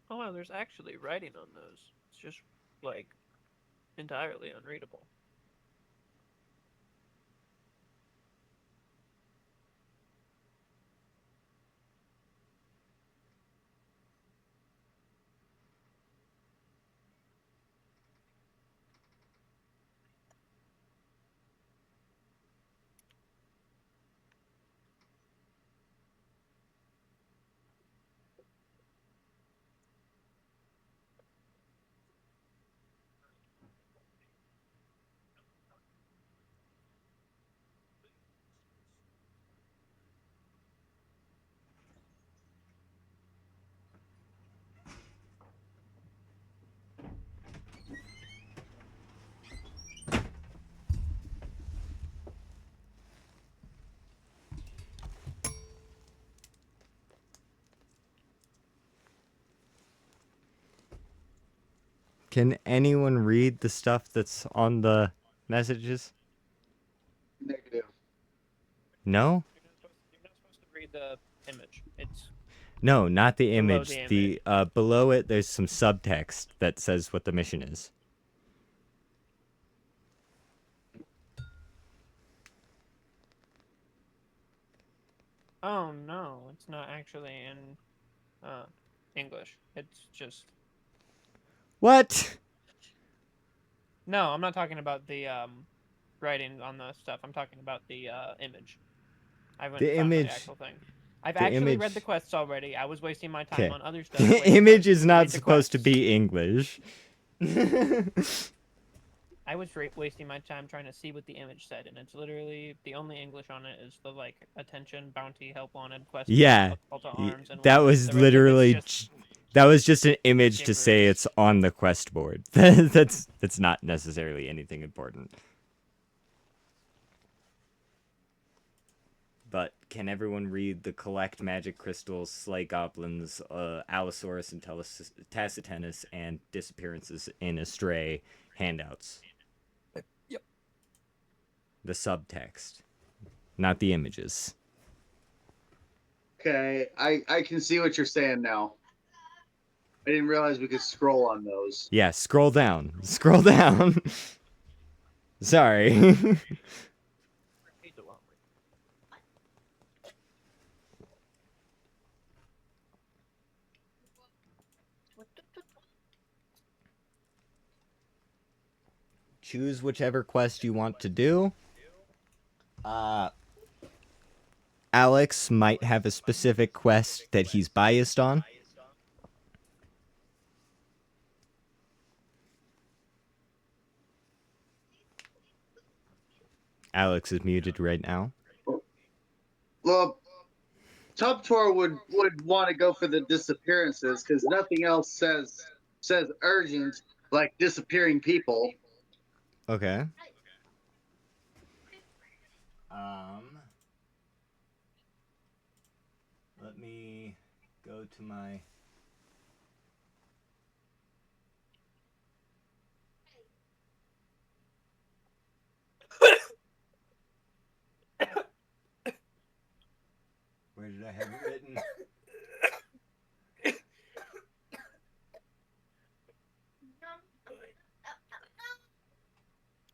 Oh wow, there's actually writing on those. It's just like entirely unreadable. Can anyone read the stuff that's on the messages? Negative. No? You're not supposed to read the image. It's No, not the below image. the image. The below it, there's some subtext that says what the mission is. Oh no, it's not actually in English. It's just What? no. I'm not talking about the writing on the stuff. I'm talking about the image. I went The and found the image. actual thing. I've The actually read image. the quests already. I was wasting my time Okay. on other stuff. The waiting image to is not read the supposed to quests. be English. I was wasting my time trying to see what the image said, and it's literally the only English on it is the like attention, bounty, help wanted, quest. Yeah, Call to arms, and that weapons. was The rest of it's literally just that was just an image to say gibberish. it's on the quest board. that's not necessarily anything important. But can everyone read the collect magic crystals, slay goblins, Allosaurus and Tacitus, and disappearances in Astray handouts? Yep. The subtext, not the images. Okay, I can see what you're saying now. I didn't realize we could scroll on those. Yeah, scroll down. Scroll down. Sorry. Choose whichever quest you want to do. Alex might have a specific quest that he's biased on. Alex is muted right now. Well, Top Tour would want to go for the disappearances because nothing else says urgent like disappearing people. Okay. Let me go to my... Where did I have it written?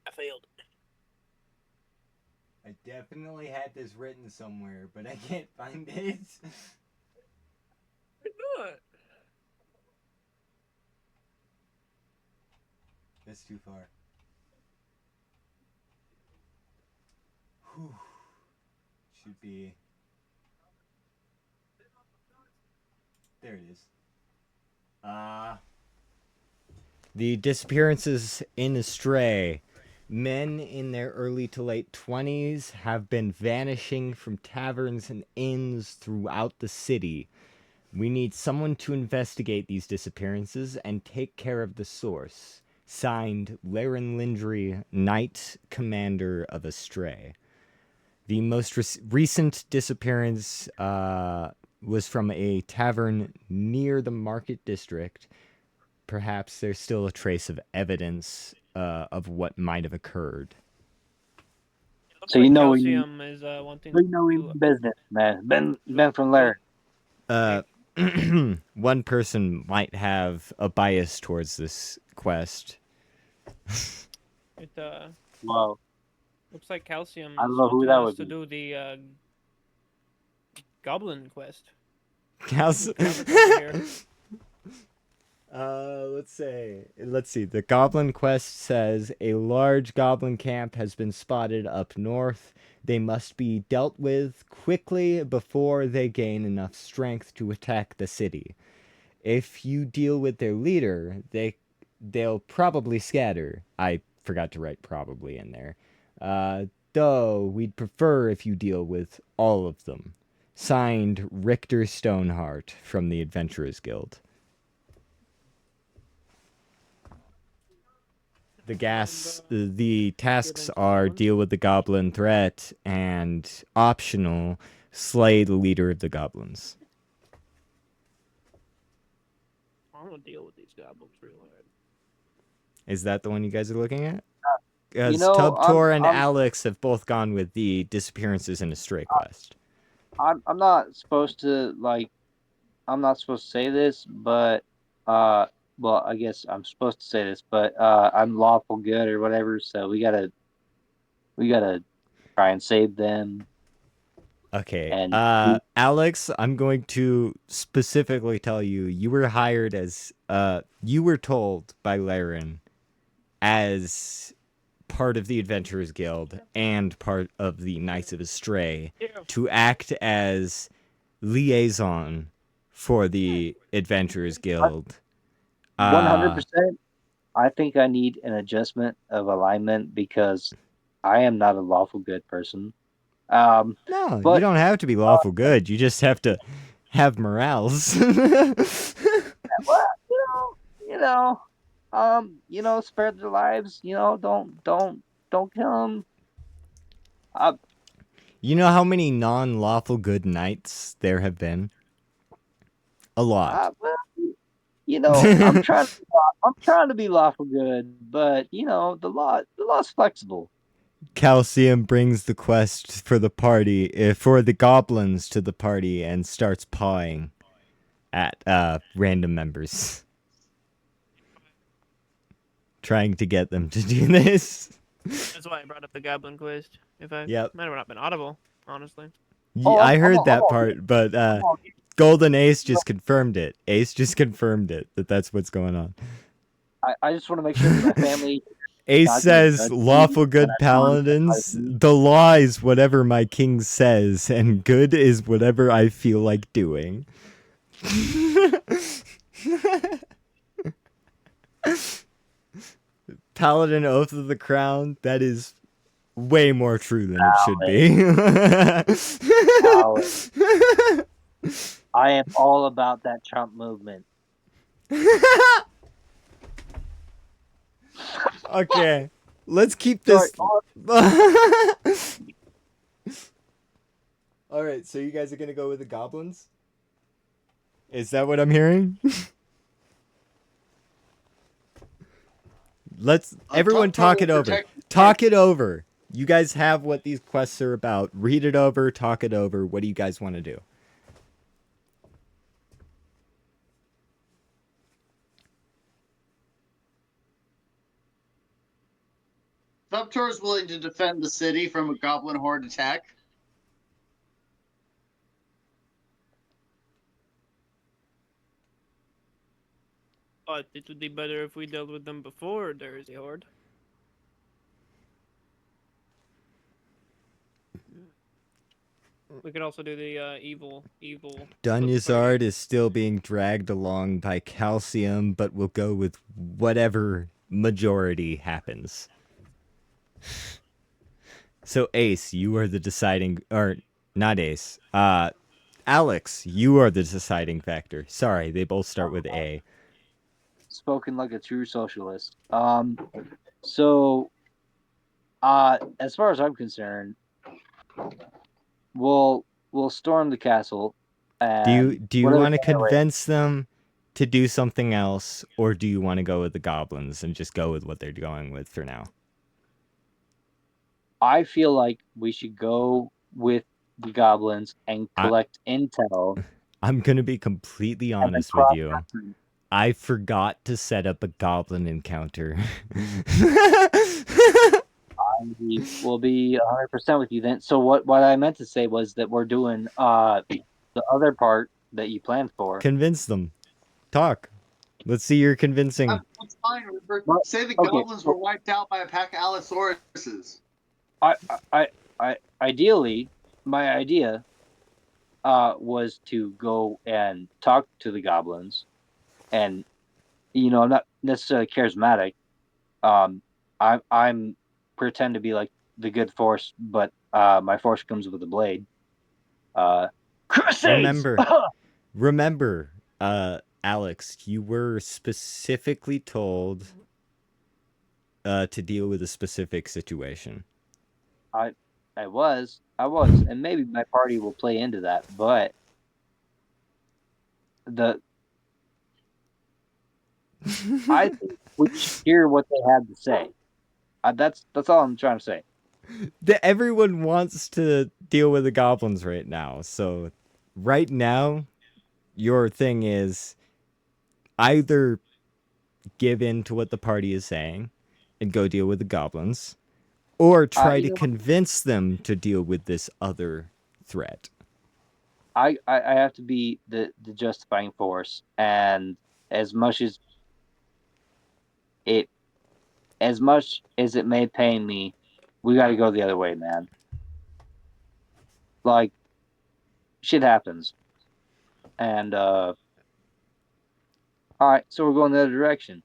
I failed. I definitely had this written somewhere, but I can't find it. Why not? That's too far. Whew. Should be... There it is. The disappearances in Astray Men in their early to late 20s have been vanishing from taverns and inns throughout the city. We need someone to investigate these disappearances and take care of the source. Signed, Laren Lindry, Knight Commander of Astre. The most recent disappearance was from a tavern near the Market District. Perhaps there's still a trace of evidence of what might have occurred. Looks So like you know Calcium is wanting we know we to. mean business, man. Ben from Lair. One person might have a bias towards this quest. It Wow. looks like Calcium I is don't know who wanting that us would to be. do the Goblin quest. Let's see. The Goblin Quest says a large goblin camp has been spotted up north. They must be dealt with quickly before they gain enough strength to attack the city. If you deal with their leader, they'll probably scatter. I forgot to write probably in there. Though we'd prefer if you deal with all of them. Signed, Richter Stoneheart from the Adventurers Guild. The tasks are deal with the goblin threat and optional, slay the leader of the goblins. I want to deal with these goblins real hard. Is that the one you guys are looking at? You Because know, Tubtor and I'm Alex have both gone with the Disappearances in a Stray quest. I'm not supposed to I'm not supposed to say this, but well, I guess I'm supposed to say this, but I'm lawful good or whatever, so we gotta try and save them. Okay. And Alex, I'm going to specifically tell you, you were hired as you were told by Laren as part of the Adventurers Guild and part of the Knights of Astray to act as liaison for the Adventurers Guild. 100%, I think I need an adjustment of alignment because I am not a lawful good person. No, you But don't have to be lawful good. You just have to have morals. well, spare their lives. Don't kill them. You know how many non-lawful good knights there have been? A lot. Well, I'm trying to be lawful good, but the law's flexible. Calcium brings the quest for the party, for the goblins to the party and starts pawing at random members. Trying to get them to do this. That's why I brought up the Goblin quest. If I Yep. might have not been audible, honestly. I heard that part, but Golden Ace just confirmed it. Ace just confirmed it, that's what's going on. I just want to make sure that my family. Ace not says, gonna judge me, lawful good but I want to paladins, advise me. the law is whatever my king says, and good is whatever I feel like doing. Paladin Oath of the Crown, that is way more true than it should be. I am all about that Trump movement. Okay, let's keep this. Alright, so you guys are gonna go with the goblins? Is that what I'm hearing? Everyone talk it over. Talk it over. You guys have what these quests are about. Read it over, talk it over. What do you guys want to do? Subtor is willing to defend the city from a goblin horde attack. But it would be better if we dealt with them before there is a horde. We could also do the evil. Dunyazard is still being dragged along by Calcium, but we'll go with whatever majority happens. So Ace, you are the deciding, or not Ace. Alex, you are the deciding factor. Sorry, they both start with A. Spoken like a true socialist. So, as far as I'm concerned, we'll storm the castle, and Do you whatever want to generate. convince them to do something else, or do you want to go with the goblins and just go with what they're going with for now? I feel like we should go with the goblins and I, collect intel I'm gonna be completely and then honest with cross you. reference. I forgot to set up a goblin encounter. We'll be 100% with you then. So what I meant to say was that we're doing the other part that you planned for. Convince them. Talk. Let's see your convincing. That's fine, Rupert. What? Say the Okay, goblins were wiped out by a pack of Allosauruses. Ideally, my idea was to go and talk to the goblins, and I'm not necessarily charismatic. I'm pretend to be like the good force, but my force comes with a blade. Crusades. Remember, Alex, you were specifically told to deal with a specific situation. I was, and maybe my party will play into that, but I think we should hear what they had to say. That's all I'm trying to say. Everyone wants to deal with the goblins right now. So, right now, your thing is either give in to what the party is saying and go deal with the goblins, or try to convince them to deal with this other threat. I have to be the justifying force, and as much as it may pain me, we got to go the other way, man. Like, shit happens, and all right, so we're going the other direction,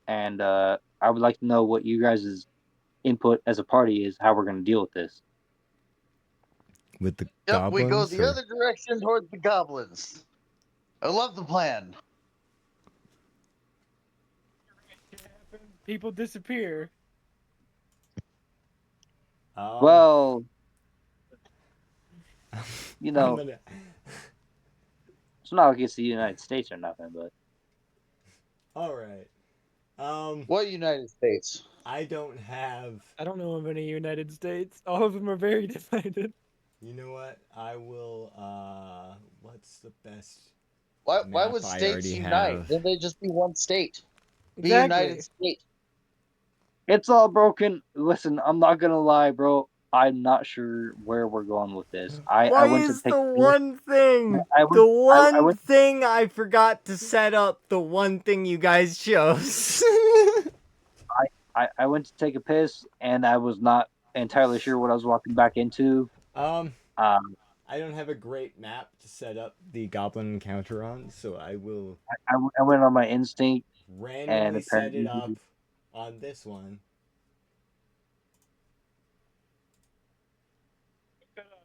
and I would like to know what you guys' input as a party is, how we're going to deal with this. With the Yep, goblins? we go the or- other direction towards the goblins. I love the plan. People disappear. Well, you know, it's not like it's the United States or nothing, but All right. What United States? I don't have. I don't know of any United States. All of them are very divided. You know what? I will. What's the best? Why Map would I states already unite? have. Then they just be one state. Be Exactly. United States. it's all broken. Listen, I'm not gonna lie, bro. I'm not sure where we're going with this. I Why went to is take the one thing? I The went, one thing I forgot to set up. The one thing you guys chose. I went to take a piss, and I was not entirely sure what I was walking back into. um, Um, I don't have a great map to set up the goblin encounter on, so I will I went on my instinct, and randomly set it up apparently, on this one.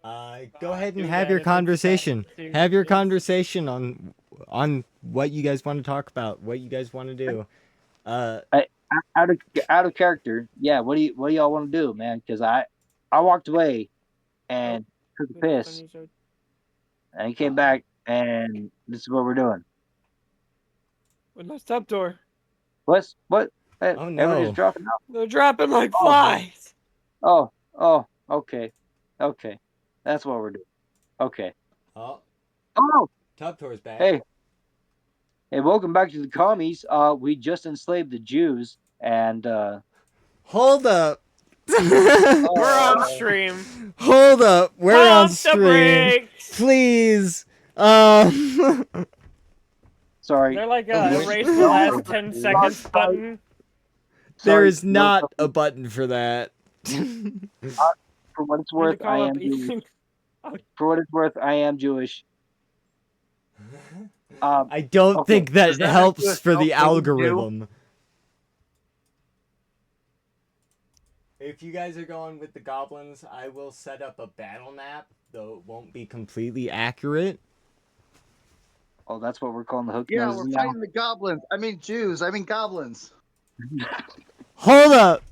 Go ahead and do have that your if it's conversation. that Have your serious. conversation on what you guys want to talk about, what you guys want to do. out of character. Yeah, what do y'all want to do, man? Because I walked away and took a piss, and he came back, and this is what we're doing. With my step door. What? Hey, Oh, everybody's no. dropping out. They're dropping like flies. Oh, okay, that's what we're doing. Okay. Oh, Oh, Tubtor's back. hey, welcome back to the commies. We just enslaved the Jews, and Hold up. We're on stream. Hold up. We're on Pump the stream. brakes. Please. sorry. They're like erase the last 10 seconds button. There Sorry, is not a button for that. For what it's I need worth, to call I up am Jewish. Ethan. For what it's worth, I am Jewish. I don't okay. think that Does that make helps you a for the self-hating Jew? algorithm. if you guys are going with the goblins, I will set up a battle map, though it won't be completely accurate. Oh, that's what we're calling the hook Yeah, noses we're now. fighting the goblins. I mean Jews. I mean goblins. Hold up.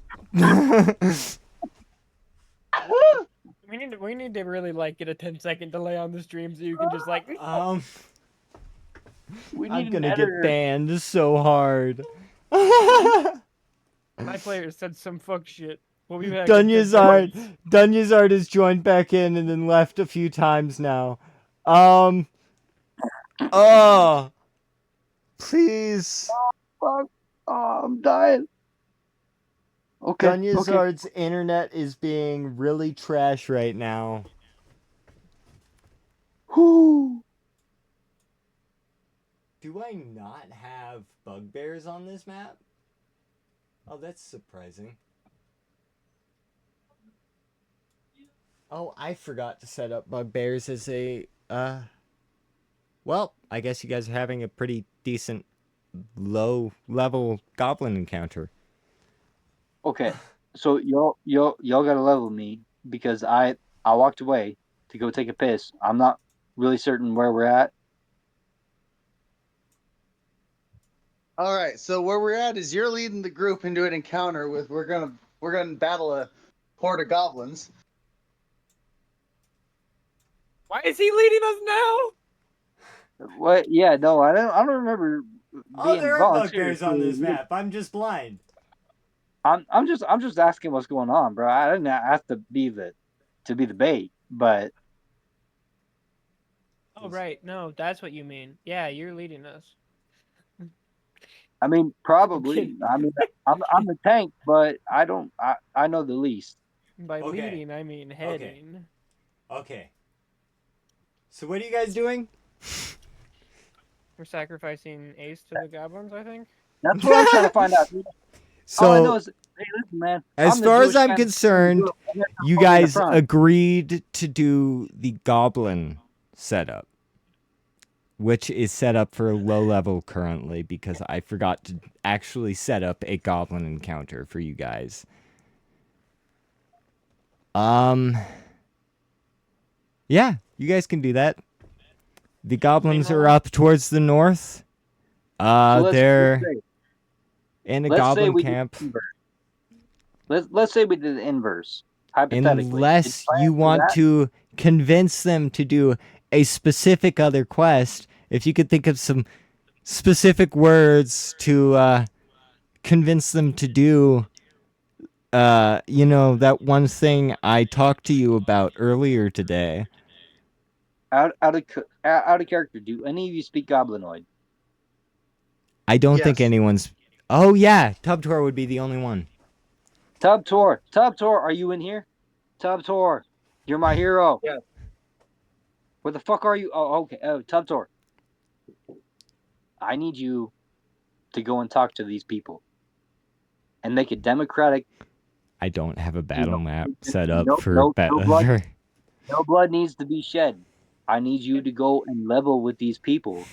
We need to really like get a 10-second delay on the stream so you can just like. We I'm need an gonna get editor. banned so hard. My players said some fuck shit. We'll be back. in 10 Dunyazard seconds. Dunyazard has joined back in and then left a few times now. Oh, please. Fuck. Oh, I'm dying. Okay. Okay. Dunyazard's internet is being really trash right now. Whew. Do I not have bugbears on this map? Oh, that's surprising. Oh, I forgot to set up bugbears as a, well, I guess you guys are having a pretty decent low-level goblin encounter. Okay. So y'all gotta level me because I walked away to go take a piss. I'm not really certain where we're at. All right, so where we're at is you're leading the group into an encounter with we're gonna battle a horde of goblins. Why is he leading us now? What? Yeah, no, I don't remember Oh, being there are volunteered bugbears on to this lead. map. I'm just blind. I'm just asking what's going on, bro. I didn't ask to be the bait, but Oh right, no, that's what you mean. Yeah, you're leading us. I mean probably. kidding. I mean I'm the tank, but I know the least. By Okay. leading, I mean heading. Okay. So what are you guys doing? We're sacrificing Ace to the goblins, I think. That's what I'm trying to find out. All I know So, is, hey, listen, man. as I'm the far as Jewish I'm man concerned, you in the guys front. agreed to do the goblin setup, which is set up for low level currently because I forgot to actually set up a goblin encounter for you guys. Yeah, you guys can do that. The goblins are up towards the north. So They're in a let's say goblin we camp. did the inverse. Let's say we did the inverse. Hypothetically, Unless Did you plan for want that? to convince them to do a specific other quest, if you could think of some specific words to convince them to do, that one thing I talked to you about earlier today. out of character. Do any of you speak Goblinoid? I don't think Yes. anyone's. Oh yeah, Tubtor would be the only one. Tubtor, are you in here? Tubtor, you're my hero. Yeah. Where the fuck are you? Oh, okay. Oh, Tubtor. I need you to go and talk to these people and make a democratic. I don't have a battle map set no- up for no blood. for- No blood needs to be shed. I need you to go and level with these people,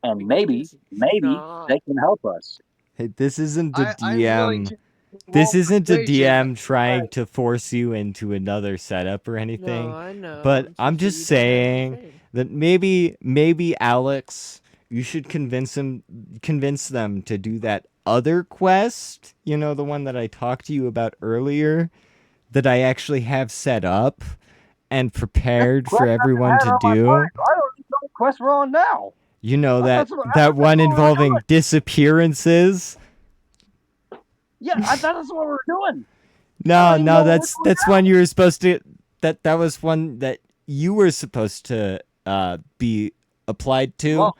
and We can maybe just- Nah. they can help us. Hey, this isn't a I'm willing DM. to This roll isn't a persuasion. DM trying to force you into another setup or anything. No, I know. But it's I'm just that you don't have saying to say. that maybe Alex, you should convince them to do that other quest, the one that I talked to you about earlier, that I actually have set up and prepared for everyone to do. I don't even know what quest we're on now. You know That's that what- that one that's what we're involving doing. disappearances. Yeah, I thought that's what we were doing. No, even know that's what's one you were supposed to. That was one that you were supposed to be applied to. Well,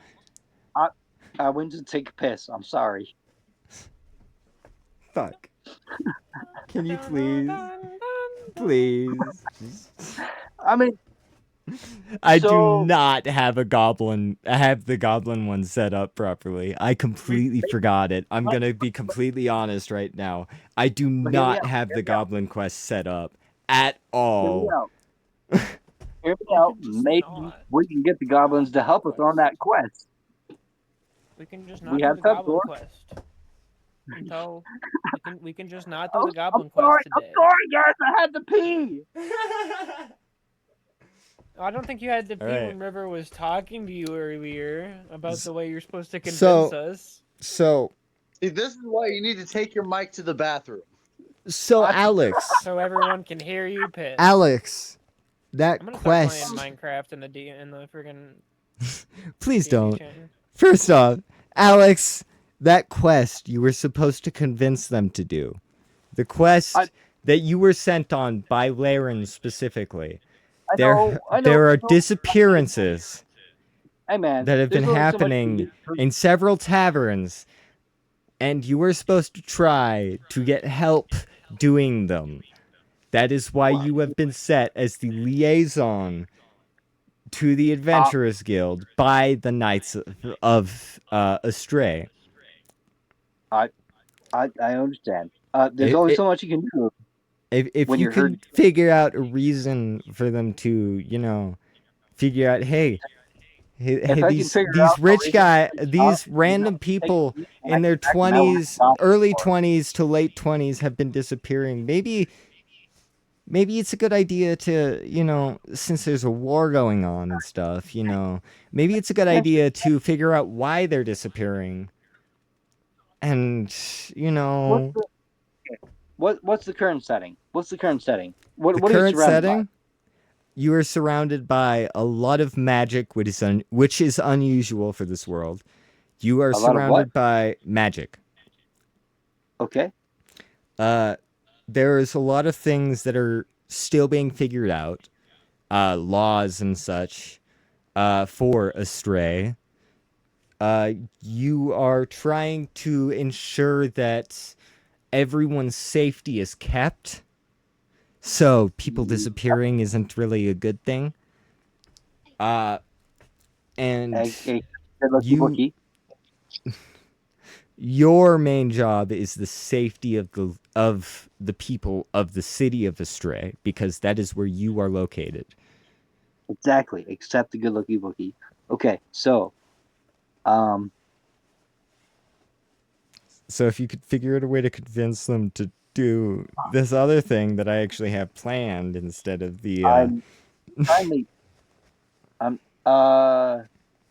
I went to take a piss. I'm sorry. Fuck. Can you please? I mean, I So- do not have a goblin. I have the goblin one set up properly. I completely forgot it. I'm gonna be completely honest right now. I do hear me not out, have hear the me out. goblin quest set up at hear all. me out. Hear me out. can just Maybe not. we can get the goblins to help us on that quest. We can just We not do have the goblin Tubtor. quest. until we can just not do the goblin I'm sorry, quest today. I'm sorry, guys. I had to pee. I don't think you had to pee Alright. when River was talking to you earlier about the way you're supposed to convince So- us. So, See, this is why you need to take your mic to the bathroom. Alex, So everyone can hear you piss. Alex, that I'm gonna quest. start playing Minecraft in the friggin' Please D&D don't. channel. First off, Alex, that quest you were supposed to convince them to do. The quest that you were sent on by Laren specifically. I There know. are disappearances Hey, man. that have been there's only so much you happening can do. in several taverns, and you were supposed to try to get help doing them. That is why you have been set as the liaison to the Adventurers Guild by the Knights of Astre. I understand. There's It- only it- so much you can do. If When you you're can hurting. figure out a reason for them to, figure out, hey, If I can these figure these out a rich reason these random people in their 20s, early 20s to late 20s have been disappearing. Maybe it's a good idea to, since there's a war going on and stuff, maybe it's a good idea to figure out why they're disappearing. And, What's the current setting? What's the current setting? What the are you current surrounded by? setting, you are surrounded by a lot of magic, which is unusual for this world. You are A lot of what? surrounded by magic. Okay. There's a lot of things that are still being figured out, laws and such, for Astray. You are trying to ensure that everyone's safety is kept. So people disappearing isn't really a good thing. And Good lucky you- bookie. your main job is the safety of the people of the city of Astray, because that is where you are located. Exactly. Except the good lucky bookie. Okay. So, So if you could figure out a way to convince them to do this other thing that I actually have planned instead of the I'm finally.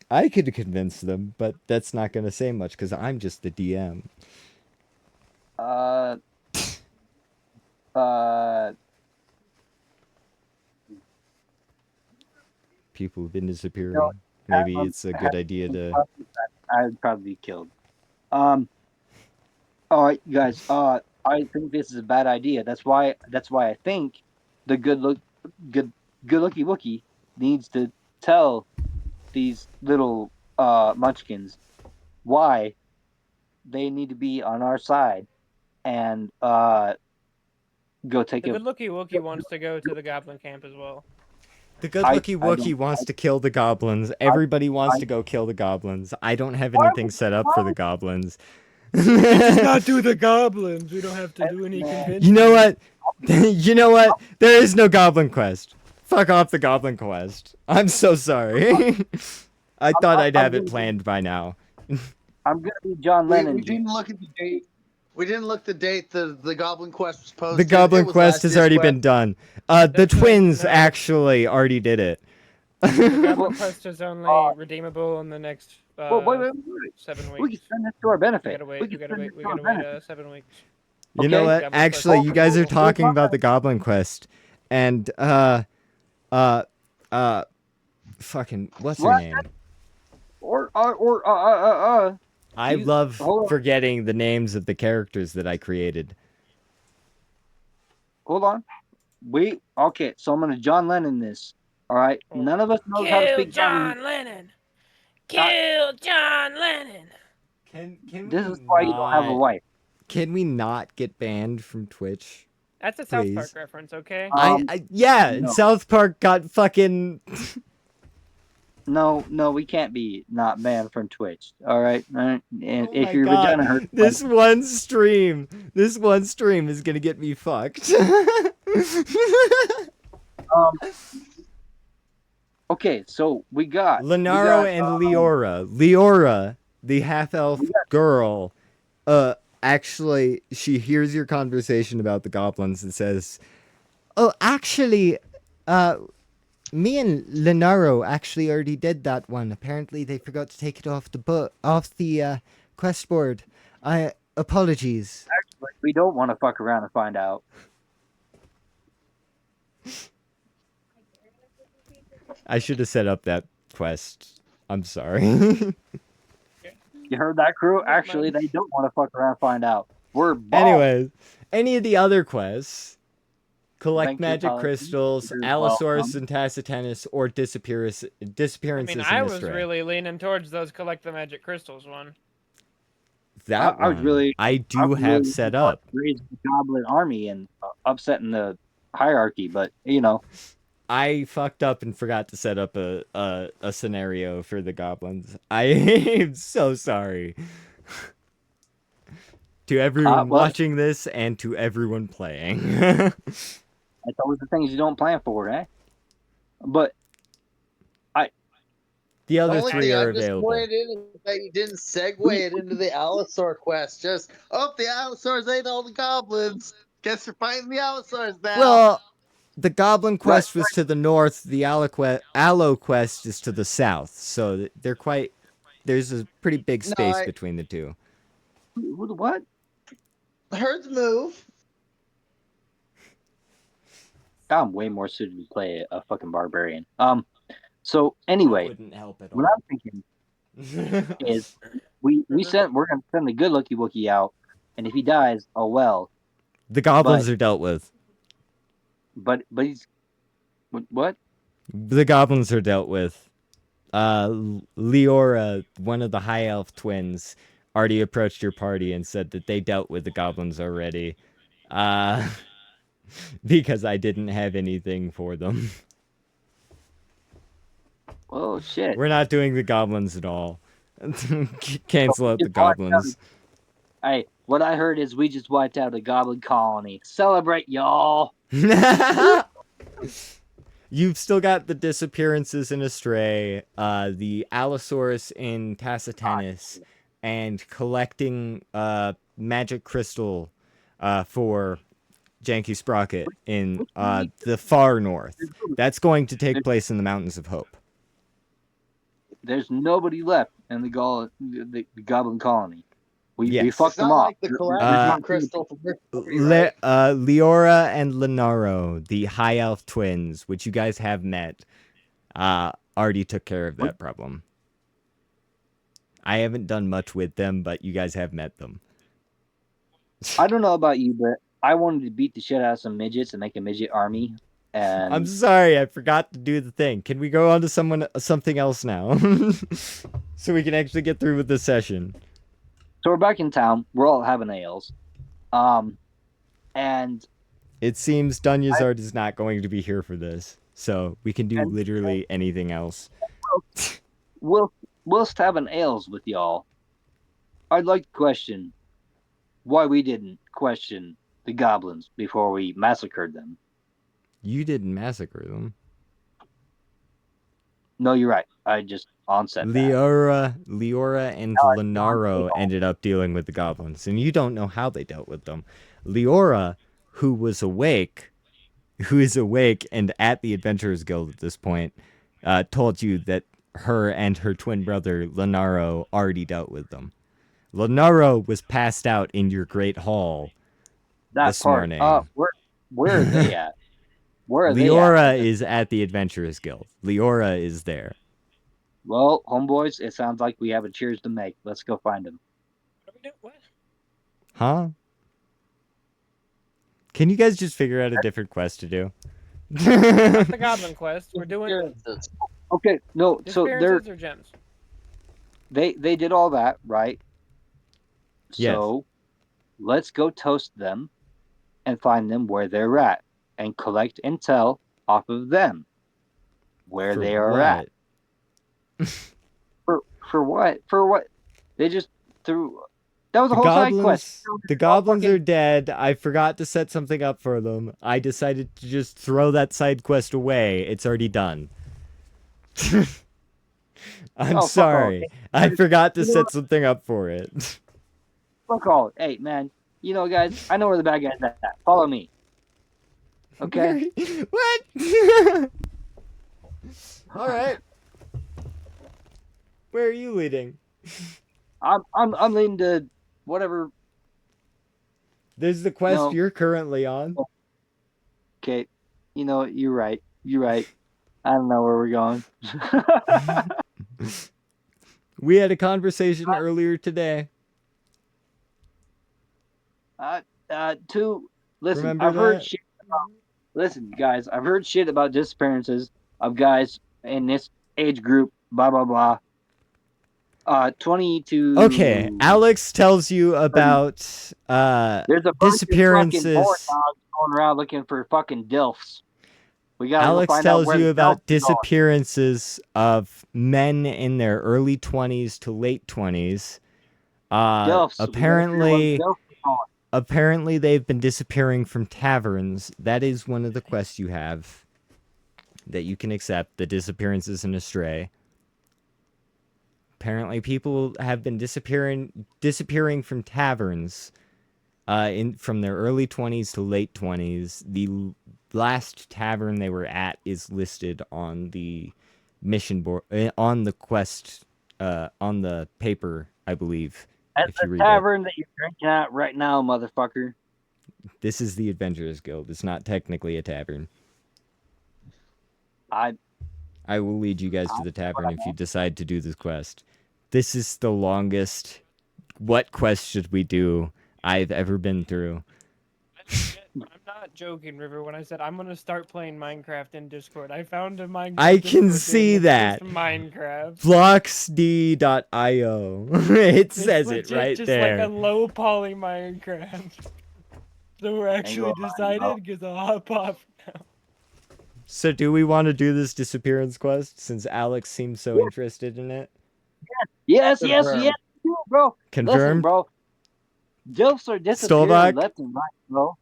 I could convince them, but that's not going to say much because I'm just the DM. Uh. People have been disappearing. No, Maybe it's a good idea to. I'd probably be killed. All right, guys. I think this is a bad idea. That's why I think the good lucky Wookie needs to tell these little munchkins why they need to be on our side and go take The a. good lucky Wookie wants to go to the goblin camp as well. The good I lucky don't- Wookie wants to kill the goblins. Everybody wants to go kill the goblins. I don't have anything set up for the goblins. Not do the goblins. We don't have to do any convincing. You know what? You know what? There is no goblin quest. Fuck off the goblin quest. I'm so sorry. I thought I'd have it planned by now. I'm gonna be John Lennon. We didn't look at the date. We didn't look the date the Goblin Quest was posted. The goblin It was quest last has year's already quest. been done. The That's twins no. actually already did it. The goblin quest is only redeemable in the next wait. 7 weeks. We can spend this to our We benefit. gotta wait. We gotta spend wait. this We to our gotta wait benefit. 7 weeks. You know Okay. what? Goblin quest Actually, is you guys are redeemable. talking about the goblin quest, and fucking what's her What? name? I You- love hold on. forgetting the names of the characters that I created. Hold on. Okay, so I'm gonna John Lennon this. All right. Oh. None of us knows how to Kill speak Japanese. John Lennon. Kill John Lennon. Can This is why you don't have a wife. Can we not get banned from Twitch? That's a South Please. Park reference, okay? Yeah, and no. South Park got fucking. No, we can't be not banned from Twitch. All right. And Oh if my your God. vagina hurts, This one stream is gonna get me fucked. okay. So we got Lenaro and Leora. Leora, the half-elf girl, actually, she hears your conversation about the goblins and says, "Oh, actually, me and Lenaro actually already did that one. Apparently, they forgot to take it off the quest board. Apologies." Actually, we don't want to fuck around and find out. I should have set up that quest. I'm sorry. You heard that, crew? Actually, they don't want to fuck around and find out. We're balls. Anyways, any of the other quests, collect Thank you, magic Alex. crystals, You're Allosaurus welcome. and Tacitus, or disappearances I mean, in I was Astre. really leaning towards those collect the magic crystals one. That I was one, really- I do have set up. Raising the goblin army and upsetting the hierarchy, but you know. I fucked up and forgot to set up a scenario for the goblins. I am so sorry. To everyone well- watching this and to everyone playing. That's always the things you don't plan for, eh? But The The other only three thing are I'm available. disappointed in is that you didn't segue it into the Allosaur quest. Just, the Allosaurs ate all the goblins. Guess you're fighting the Allosaurs now. Well, the Goblin quest was to the north. The Allo quest is to the south. So they're quite. There's a pretty big No, space I- between the two. what? Herds move. I'm way more suited to play a fucking barbarian. So anyway, Wouldn't help at what I'm thinking is we're gonna send the good lucky Wookiee out, and if he dies, oh well. The goblins are dealt with. But he's what? The goblins are dealt with. Leora, one of the High Elf twins, already approached your party and said that they dealt with the goblins already. Because I didn't have anything for them. Oh shit! We're not doing the goblins at all. Cancel out the goblins. Hey, what I heard is we just wiped out a goblin colony. Celebrate, y'all! You've still got the disappearances in Astray, the Allosaurus in Tacitus, and collecting magic crystal for Janky Sprocket in the far north. That's going to take place in the Mountains of Hope. There's nobody left in the goblin colony. We Yes. fucked It's them not off. like the They're collecting not- crystal from Victory, right? Leora and Lenaro, the High Elf twins, which you guys have met, already took care of that problem. I haven't done much with them, but you guys have met them. I don't know about you, but I wanted to beat the shit out of some midgets and make a midget army. And I'm sorry, I forgot to do the thing. Can we go on to something else now? So we can actually get through with the session. so we're back in town. We're all having ales. And It seems Dunyazard is not going to be here for this, so we can do literally anything else. whilst having ales with y'all, I'd like to question why we didn't question the goblins before we massacred them. You didn't massacre them. No, you're right. I just onset that. Leora and Lenaro ended up dealing with the goblins, and you don't know how they dealt with them. Leora, who is awake and at the Adventurers Guild at this point, told you that her and her twin brother Lenaro already dealt with them. Lenaro was passed out in your great hall That this part. morning. Where are they at? Where are they Leora at? is at the Adventurers Guild. Leora is there. Well, homeboys, it sounds like we have a cheers to make. Let's go find them. What are we doing? What? Huh? Can you guys just figure out a different quest to do? Not the Goblin quest. We're doing Appearances. Okay, no, so disappearances or gems. they did all that, right? Yes. So let's go toast them and find them where they're at and collect intel off of them where For they are at. what? For what? For what? They just threw. That was a The whole side quest. goblins are dead. I forgot to set something up for them. I decided to just throw that side quest away. It's already done. I'm Oh, fuck sorry. off. I forgot to set something up for it. Fuck all. Hey, man. You know, guys, I know where the bad guys at. Follow me. Okay? What? All right. Where are you leading? I'm leading to whatever. There's the quest No. you're currently on. Okay. You know, you're right. You're right. I don't know where we're going. We had a conversation earlier today. Listen, Remember I've heard that? shit about. Listen, guys, I've heard shit about disappearances of guys in this age group. Blah blah blah. 20 to. Okay, Alex tells you about There's a bunch of fucking board disappearances. dogs going around looking for fucking dilfs. We gotta go Alex find out tells where you the about dilfs are disappearances of men in their early 20s to late 20s. Dilfs. We gotta figure out where the Apparently, dilfs are going. apparently they've been disappearing from taverns. That is one of the quests you have that you can accept, the disappearances in Astre. Apparently people have been disappearing from taverns from their early 20s to late 20s. The last tavern they were at is listed on the mission board, on the quest, on the paper, I believe. At If you the read it, tavern that you're drinking at right now, motherfucker. this is the Adventurers Guild. It's not technically a tavern. I I will lead you guys to the tavern if you decide to do this quest. This is the longest what quest should we do I've ever been through. I'm not joking, River, when I said I'm gonna start playing Minecraft in Discord. I found a Minecraft. I can Discord see game that's that. just Minecraft. Bloxd.io. It It's says it legit right just there. like a low poly Minecraft. So we're actually gonna lie, decided because I'll hop off now. So do we want to do this disappearance quest since Alex seems so interested in it? yes, Confirmed. bro. Listen, Confirmed? bro. Dilfs are disappearing Stolbach? left and right, bro.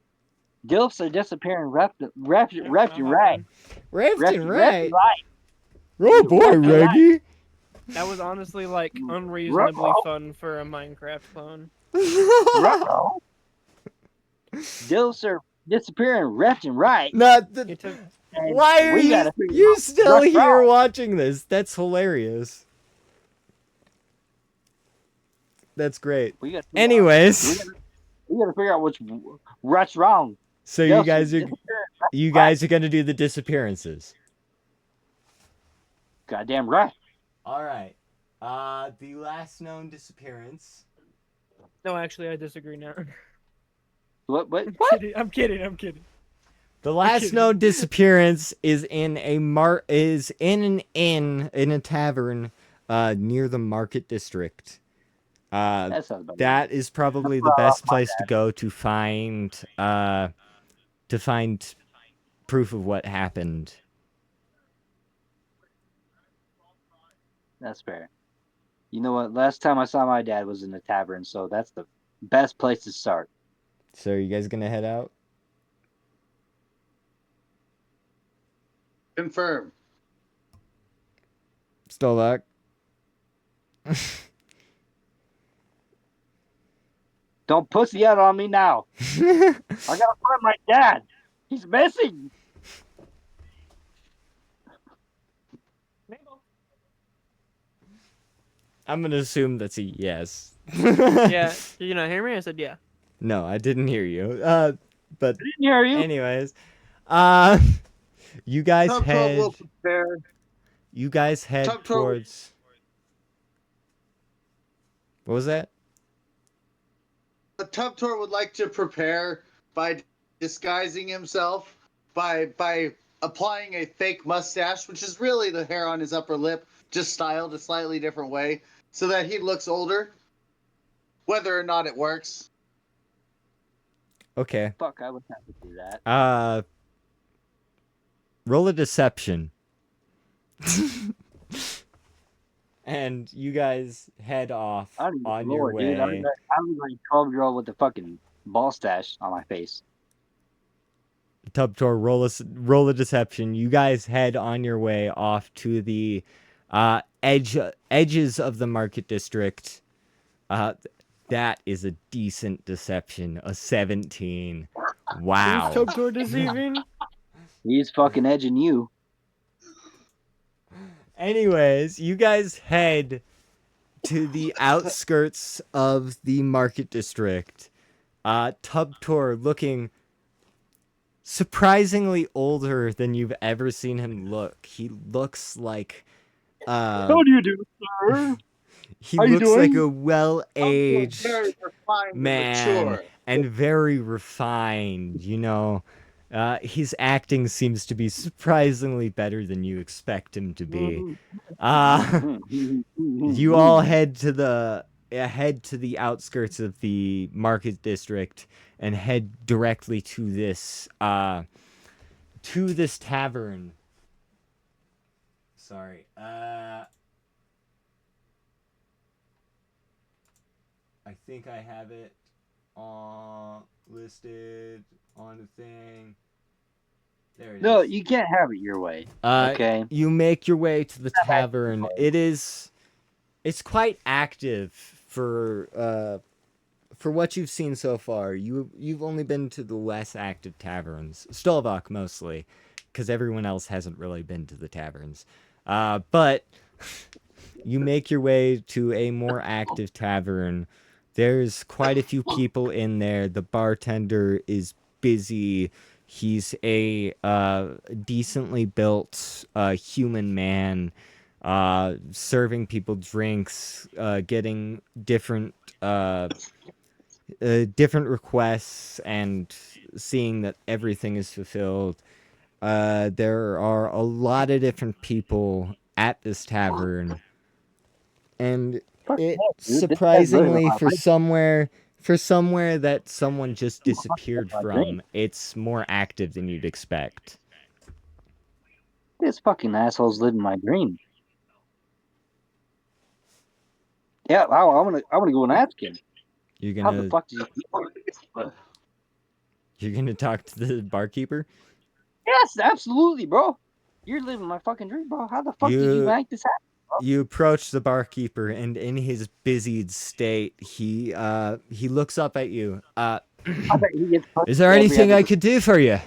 Dilfs are disappearing left and Yep, right. I'll hop on. Left and right. right. Oh boy, Left and right. Reggie. That was honestly like unreasonably fun for a Minecraft clone. Bro. Dilfs are disappearing left and right. Not the. It took and Why are we you? gotta figure You're out still what's here wrong. watching this. That's hilarious. That's great. We gotta Anyways, we gotta figure out what's wrong. so Dilfs you guys are disappearing gonna do the disappearances. goddamn right. All right. The last known disappearance. no, actually, I disagree now. What? I'm kidding. The last kidding. known disappearance is in an inn in a tavern near the Market District. That sounds about That is probably the best place to go to find proof of what happened. That's fair. You know what? Last time I saw my dad was in a tavern, so that's the best place to start. So are you guys gonna head out? Confirmed. Stolak. Don't pussy out on me now. I gotta find my dad. He's missing. I'm gonna assume that's a yes. Yeah, did you not hear me? I said yeah. No, I didn't hear you. But I didn't hear you. anyways, you guys Top 12 head. will prepare. You guys head Top 12 towards. What was that? A Tub Tour would like to prepare by disguising himself by applying a fake mustache, which is really the hair on his upper lip, just styled a slightly different way, so that he looks older. Whether or not it works. Okay. Fuck, I would have to do that. Roll a deception. And you guys head off I don't even on know, your dude. way. I'm like 12-year-old with a fucking ball stash on my face. Tubtor, roll a deception. You guys head on your way off to the edges of the market district. That is a decent deception. A 17. Who's Wow. Tubtor deceiving? He's fucking edging you. Anyways, you guys head to the outskirts of the market district. Tubtor looking surprisingly older than you've ever seen him look. He looks like How do you do, sir? he How you looks like doing? a well-aged Very refined and man mature. and very refined, you know. His acting seems to be surprisingly better than you expect him to be. You all head to the outskirts of the market district and head directly to this tavern. Sorry. I think I have it listed on the thing. There it is. No, you can't have it your way. Okay. You make your way to the tavern. It's quite active for what you've seen so far. You've only been to the less active taverns, Stolvok mostly, because everyone else hasn't really been to the taverns. But you make your way to a more active tavern. There's quite a few people in there. The bartender is busy. He's a decently built human man, serving people drinks, getting different requests, and seeing that everything is fulfilled. There are a lot of different people at this tavern, and it surprisingly for somewhere that someone just disappeared from, it's more active than you'd expect. This fucking asshole's living my dream. Yeah, I'm gonna go and ask him. You're How the gonna fuck did you? you're gonna talk to the barkeeper. Yes, absolutely, bro. You're living my fucking dream, bro. How the fuck did you make this happen? You approach the barkeeper, and in his busied state, he looks up at you. I bet he gets Is there anything I could do for you?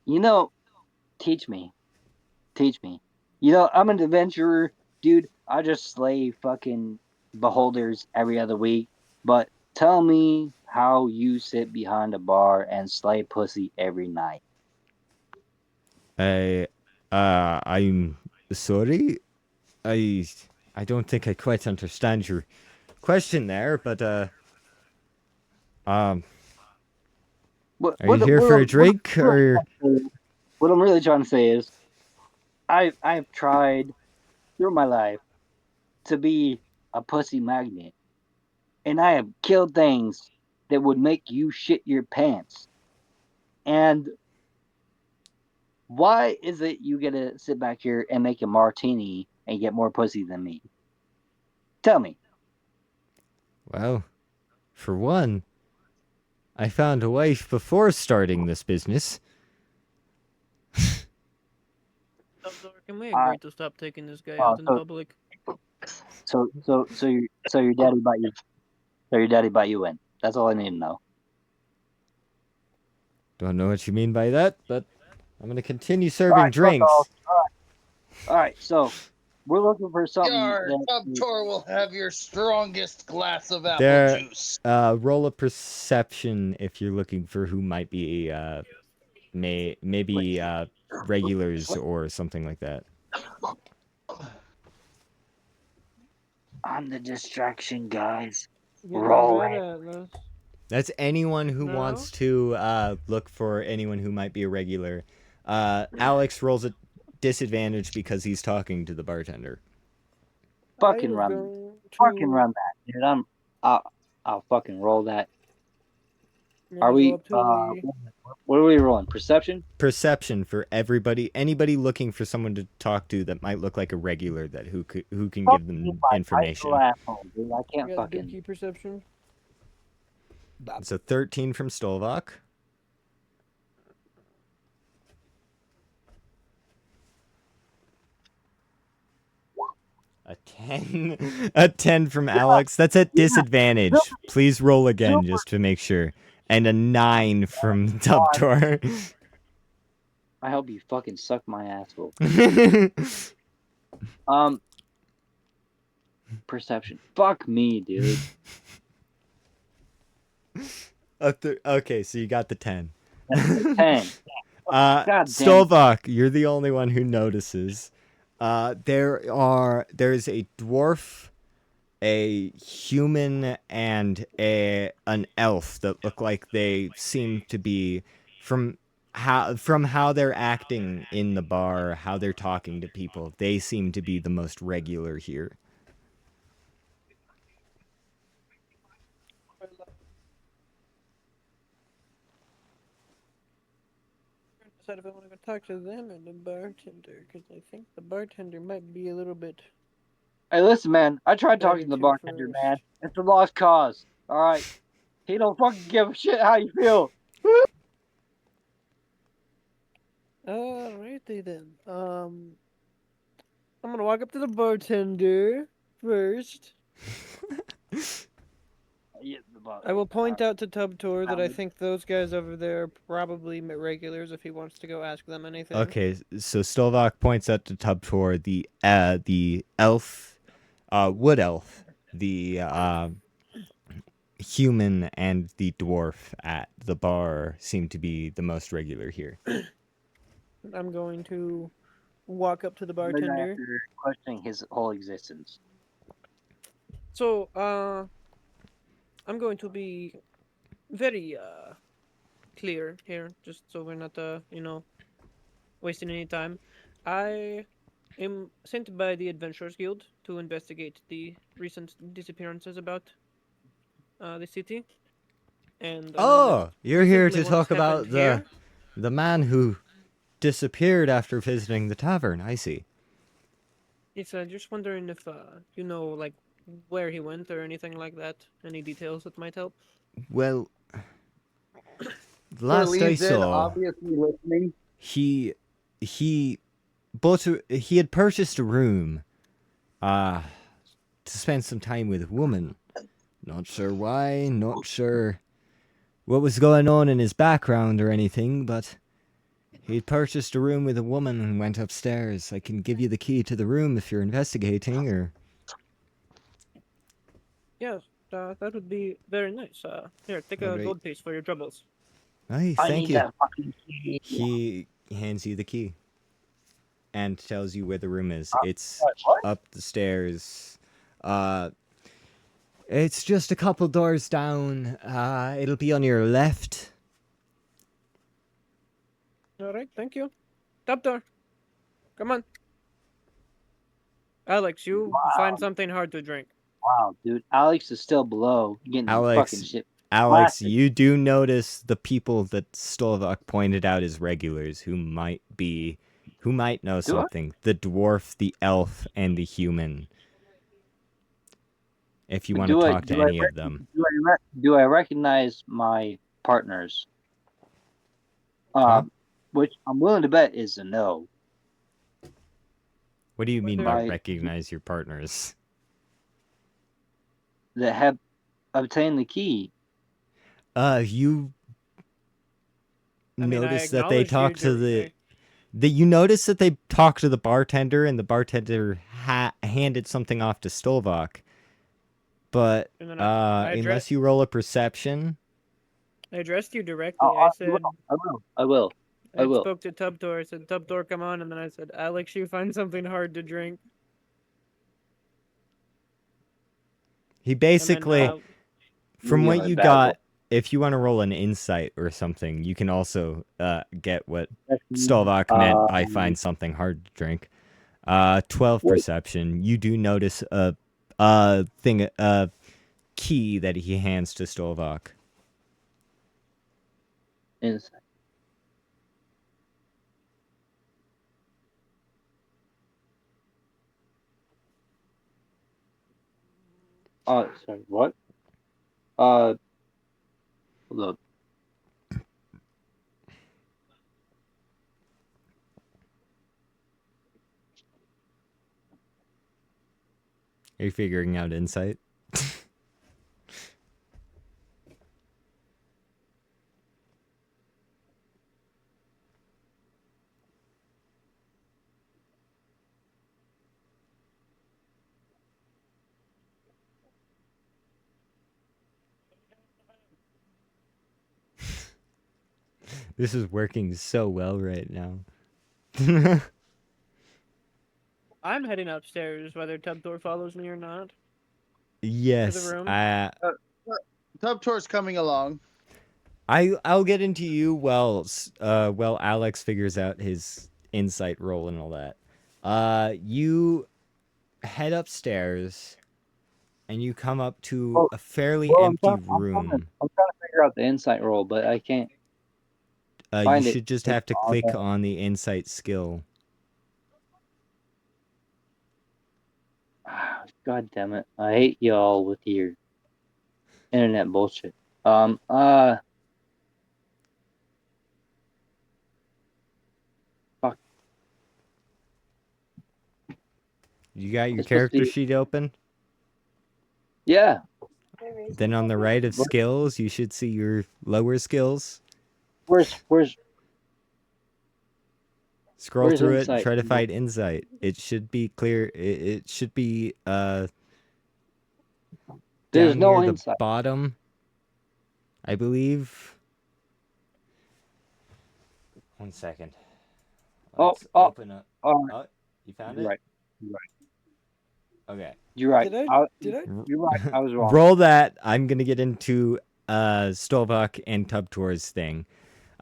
You know, teach me. You know, I'm an adventurer, dude. I just slay fucking beholders every other week. But tell me how you sit behind a bar and slay pussy every night. I'm sorry. I don't think I quite understand your question there, but are you here for a drink, or? What I'm really trying to say is, I've tried through my life to be a pussy magnet, and I have killed things that would make you shit your pants. And why is it you get to sit back here and make a martini and get more pussy than me? Tell me. Well, for one, I found a wife before starting this business. Can we agree to stop taking this guy out in public? So your daddy bought you. So your daddy bought you in. That's all I need to know. Don't know what you mean by that, but I'm gonna continue serving drinks. All right, so we're looking for something. Your Tubtor will have your strongest glass of apple There, juice. roll a perception if you're looking for who might be maybe regulars or something like that. I'm the distraction, guys. Getting Roll bad it. at this. That's anyone who No? wants to look for anyone who might be a regular. Alex rolls a disadvantage because he's talking to the bartender. Fucking I run. am going Fucking to- run that, dude. I'll fucking roll that. I'm Are gonna we? go up to the- What are we rolling? Perception? Perception for anybody looking for someone to talk to that might look like a regular who can give them information. Asshole, dude. I can't We got the fucking. dookie perception. It's a 13 from Stolvok. A 10. A 10 from Alex. That's at disadvantage. Please roll again just to make sure. And a 9 from Tubtor. I hope you fucking suck my asshole. a Perception. Fuck me, dude. okay, so you got the 10. 10. damn. Stovak, you're the only one who notices. There's a dwarf, a human, and an elf that look like they seem to be from how they're acting in the bar, how they're talking to people. They seem to be the most regular here. Decide if I want to go talk to them or the bartender, because I think the bartender might be a little bit. Hey, listen, man. I tried Better talking to the to bartender, first. man. It's a lost cause. All right. He don't fucking give a shit how you feel. Alrighty then. I'm gonna walk up to the bartender first. Yeah, I will point out to Tubtor that I think those guys over there are probably regulars if he wants to go ask them anything. Okay, so Stovak points out to Tubtor the elf, wood elf, the human, and the dwarf at the bar seem to be the most regular here. I'm going to walk up to the bartender. After questioning his whole existence. So, I'm going to be very clear here, just so we're not wasting any time. I am sent by the Adventurers Guild to investigate the recent disappearances about the city. And I know that You're here to recently talk ones happened about here. the man who disappeared after visiting the tavern. I see. It's just wondering if you know like where he went or anything like that. Any details that might help. Well, Or last I leans in, saw, obviously listening. he he had purchased a room to spend some time with a woman. Not sure why, not sure what was going on in his background or anything, but he'd purchased a room with a woman and went upstairs. I can give you the key to the room if you're investigating, or... Yes, that would be very nice. Here, take a Alright. gold piece for your troubles. Aye, I thank need you. that fucking key. He hands you the key and tells you where the room is. It's What? up the stairs. It's just a couple doors down. It'll be on your left. All right, thank you. Top door. Come on. Alex, you find something hard to drink. Wow, dude. Alex is still below getting his fucking shit. Alex, blasted. you do notice the people that Stolvak pointed out as regulars who might know something. The dwarf, the elf, and the human. If you want to talk to any of them. Do I recognize my partners? Huh? Which I'm willing to bet is a no. What do you mean by Right. recognize your partners? That have obtained the key. You I mean, I notice that they acknowledged you talk to during you notice that they talk to the bartender, and the bartender handed something off to Stolvak. But And then I unless you roll a perception, I addressed you directly. Oh, I said, I will. I will. spoke to Tubtor. I said, Tubtor, come on. And then I said, Alex, you find something hard to drink. he And basically, then, from You what have a you bad got, if you want to roll an insight or something, you can also get what Stolvak meant by find something hard to drink. 12 Wait. perception. You do notice a key that he hands to Stolvak. Insight. Oh, sorry. What? Look. Are you figuring out insight? This is working so well right now. I'm heading upstairs, whether Tubtor follows me or not. Yes, room? Tub tour's coming along. I'll get into you while Alex figures out his insight roll and all that. You head upstairs and you come up to a fairly empty room. I'm trying to figure out the insight roll, but I can't You find it. should just have to click on the insight skill. God damn it! I hate y'all with your internet bullshit. Fuck. You got your It's supposed to character be- sheet open? Yeah. Then on the right of skills, you should see your lower skills. Where's Scroll Where's through it and insight? try to find insight. It should be clear. It should be There's down no near the insight. bottom, I believe. 1 second. Let's open up. Oh, you found it? Right. Right. Okay. You're right. Did I? You're right. I was wrong. Roll that. I'm gonna get into Stolvok and Tubtor's thing.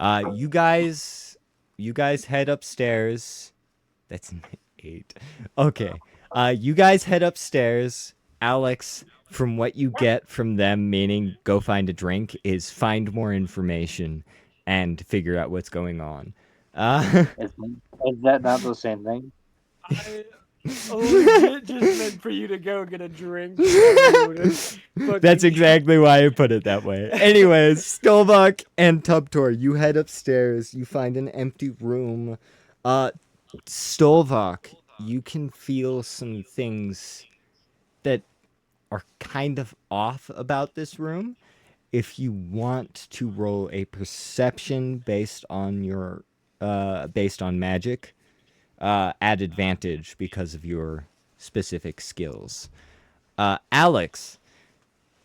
You guys head upstairs. That's an 8. Okay. You guys head upstairs. Alex, from what you get from them, meaning go find a drink, is find more information and figure out what's going on. Is that not the same thing? I legit just meant for you to go get a drink. Fucking That's exactly why I put it that way. Anyways, Stolvok and Tubtor, you head upstairs. You find an empty room. Stolvok, you can feel some things that are kind of off about this room. If you want to roll a perception based on your based on magic, add advantage because of your specific skills. Alex,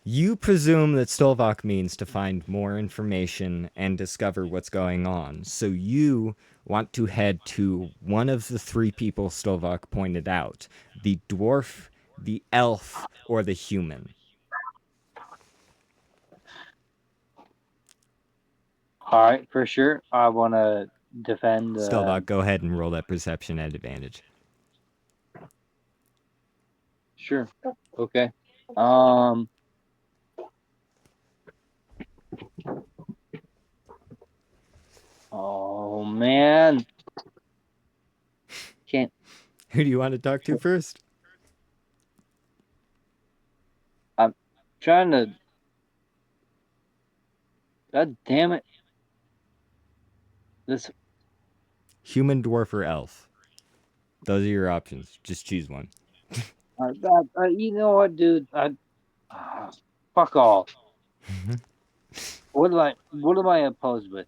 you presume that Stolvok means to find more information and discover what's going on. So you want to head to one of the 3 people Stolvok pointed out: the dwarf, the elf, or the human. All right, for sure. I want to defend. Stolvok, go ahead and roll that perception at advantage. Sure. Okay. Oh man. Can't. Who do you want to talk to first? Trying to. God damn it. This. Human, dwarf, or elf. Those are your options. Just choose one. You know what, dude? Fuck all. What am I opposed with?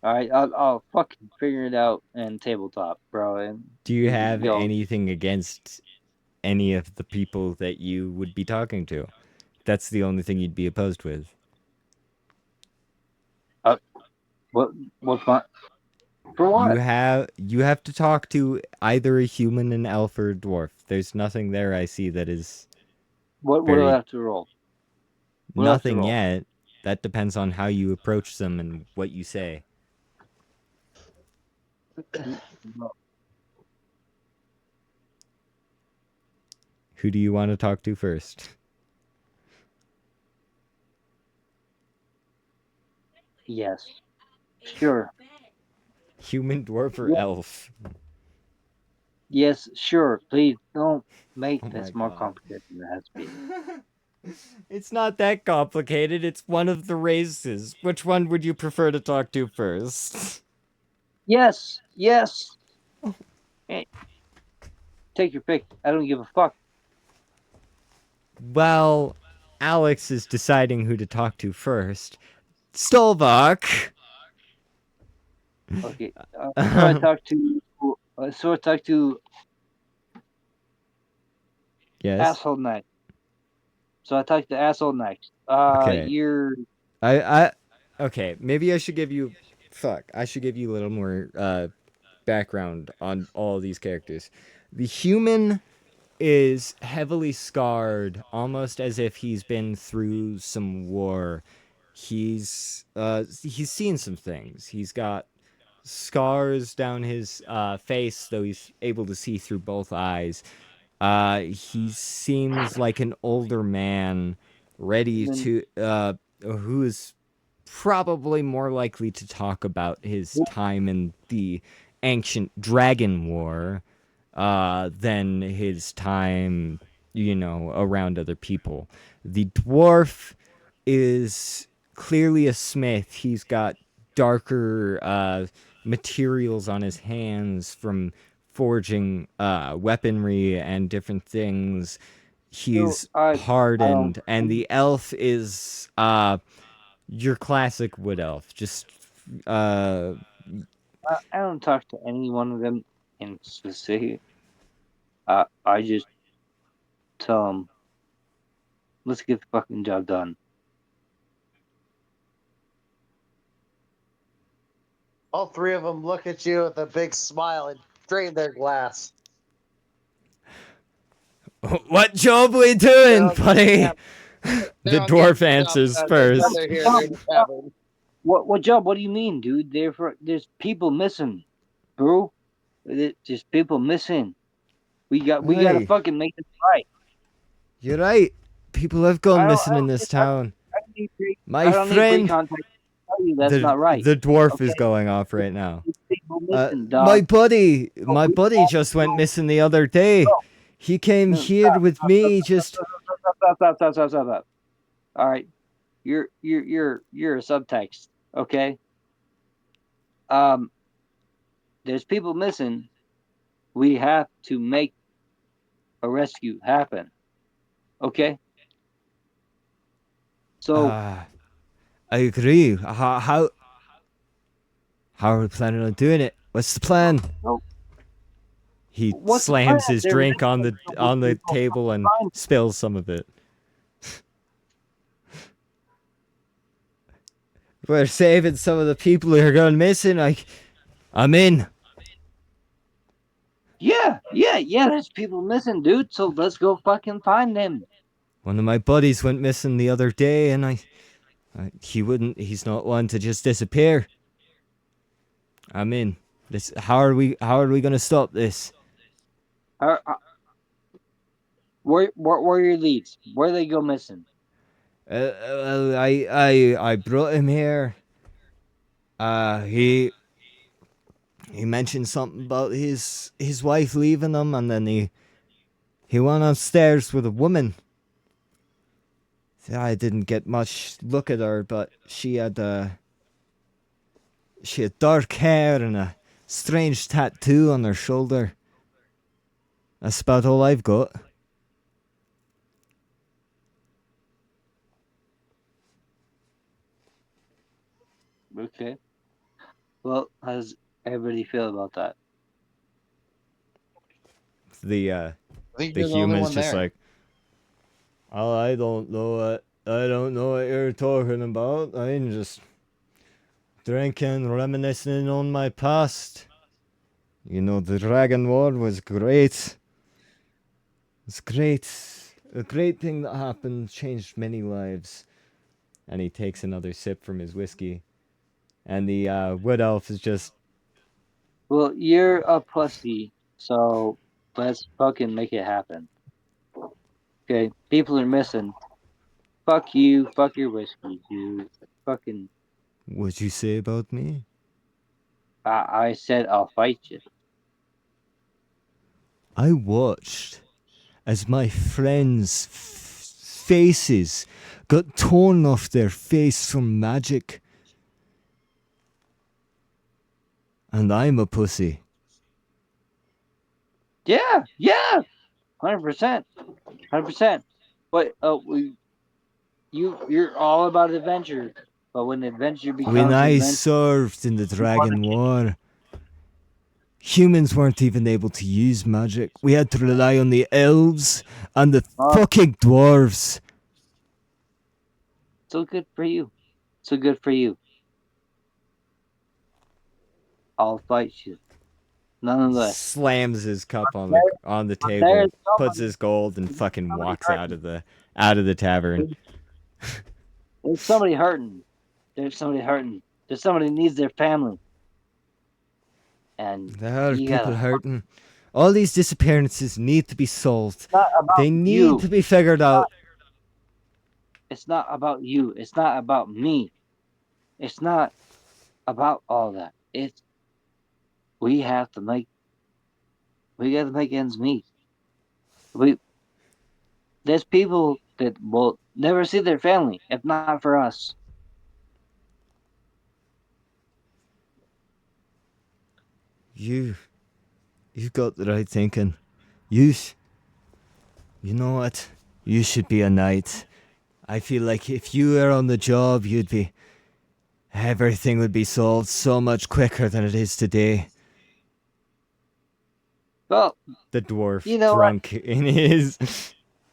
All right, I'll fucking figure it out in tabletop, bro. And Do you have go. anything against any of the people that you would be talking to? That's the only thing you'd be opposed with. What's my? For what? You have to talk to either a human, an elf, or a dwarf. There's nothing there I see that is What do I have to roll? What do I have to nothing roll? yet. That depends on how you approach them and what you say. Who do you want to talk to first? Yes. Sure. Human, dwarf, or elf? Yes, sure. Please don't make Oh this my more God. complicated than it has to be. It's not that complicated. It's one of the races. Which one would you prefer to talk to first? Yes. Take your pick. I don't give a fuck. Well, Alex is deciding who to talk to first. Stolbach! Okay. So I talked to. So I talked to Yes? asshole next. So I talked to asshole next. Okay. You're. Okay, maybe I should give you... Fuck, I should give you a little more, background on all these characters. The human is heavily scarred, almost as if he's been through some war. He's seen some things. He's got scars down his face, though he's able to see through both eyes. He seems like an older man, ready Then, to who is probably more likely to talk about his time in the ancient dragon war than his time, around other people. The dwarf is clearly a smith. He's got darker materials on his hands from forging weaponry and different things. so He's I don't. hardened, and the elf is your classic wood elf. Just uh, I don't talk to any one of them in specific. I just tell them, let's get the fucking job done. All three of them look at you with a big smile and drain their glass. what job we doing, They're buddy? all The getting dwarf stuff answers done. first. They're here. They're in the tavern. What job? What do you mean, dude? There's people missing, bro. There's people missing. We gotta Hey, fucking make this right. you're right. People have I gone don't. missing in this town. I don't need pre. My I don't need friend, pre-contact to tell you that's the not right. the dwarf Okay, is going off right now. there's people missing, My dog. buddy, So my we buddy have just to went know. missing the other day. No, He came no, here with me. Just stop. All right, you're a subtext. Okay. There's people missing. We have to make a rescue happen. Okay. So I agree. How are we planning on doing it? What's the plan? so He what's the plan? slams his They're drink on missing. the So we go table and find. spills some of it. We're saving some of the people who are going missing. I'm in. Yeah. There's people missing, dude. So let's go fucking find them. One of my buddies went missing the other day, and he's not one to just disappear. I'm in. How are we gonna stop this? Uh, uh, where are your leads? Where they go missing? Well, I brought him here. He mentioned something about his wife leaving him, and then he went upstairs with a woman. I didn't get much look at her, but she had dark hair and a strange tattoo on her shoulder. That's about all I've got. Okay. Well, how does everybody feel about that? The I think the you're the only human's one just there. like, oh, I don't know what you're talking about. I'm just drinking, reminiscing on my past. The Dragon War was great. It's great. A great thing that happened, changed many lives. And he takes another sip from his whiskey. And the wood elf is just, Well, you're a pussy, so let's fucking make it happen. Okay, people are missing. Fuck you, fuck your whiskey, dude. Fucking, what'd you say about me? I said I'll fight you. I watched as my friends' faces got torn off their face from magic. And I'm a pussy. Yeah, 100%, 100%. But you're all about adventure. But when adventure When becomes I adventure, served in the Dragon War, humans weren't even able to use magic. We had to rely on the elves and the oh, fucking dwarves. so good for you. So good for you. I'll fight you. Nonetheless, Slams his cup on there, the there's table, puts somebody, his gold, and there's fucking somebody walks hurting. out of the tavern. There's somebody hurting. There's somebody hurting. There's somebody who needs their family. And There are you people gotta. hurting. All these disappearances need to be solved. It's not about They need you. to be figured out. It's not about you. It's not about me. It's not about all that. It's we have to make we got to make ends meet. We there's people that will never see their family if not for us. You've got the right thinking. You know what? You should be a knight. I feel like if you were on the job, everything would be solved so much quicker than it is today. Well, The dwarf, you know what? drunk in his.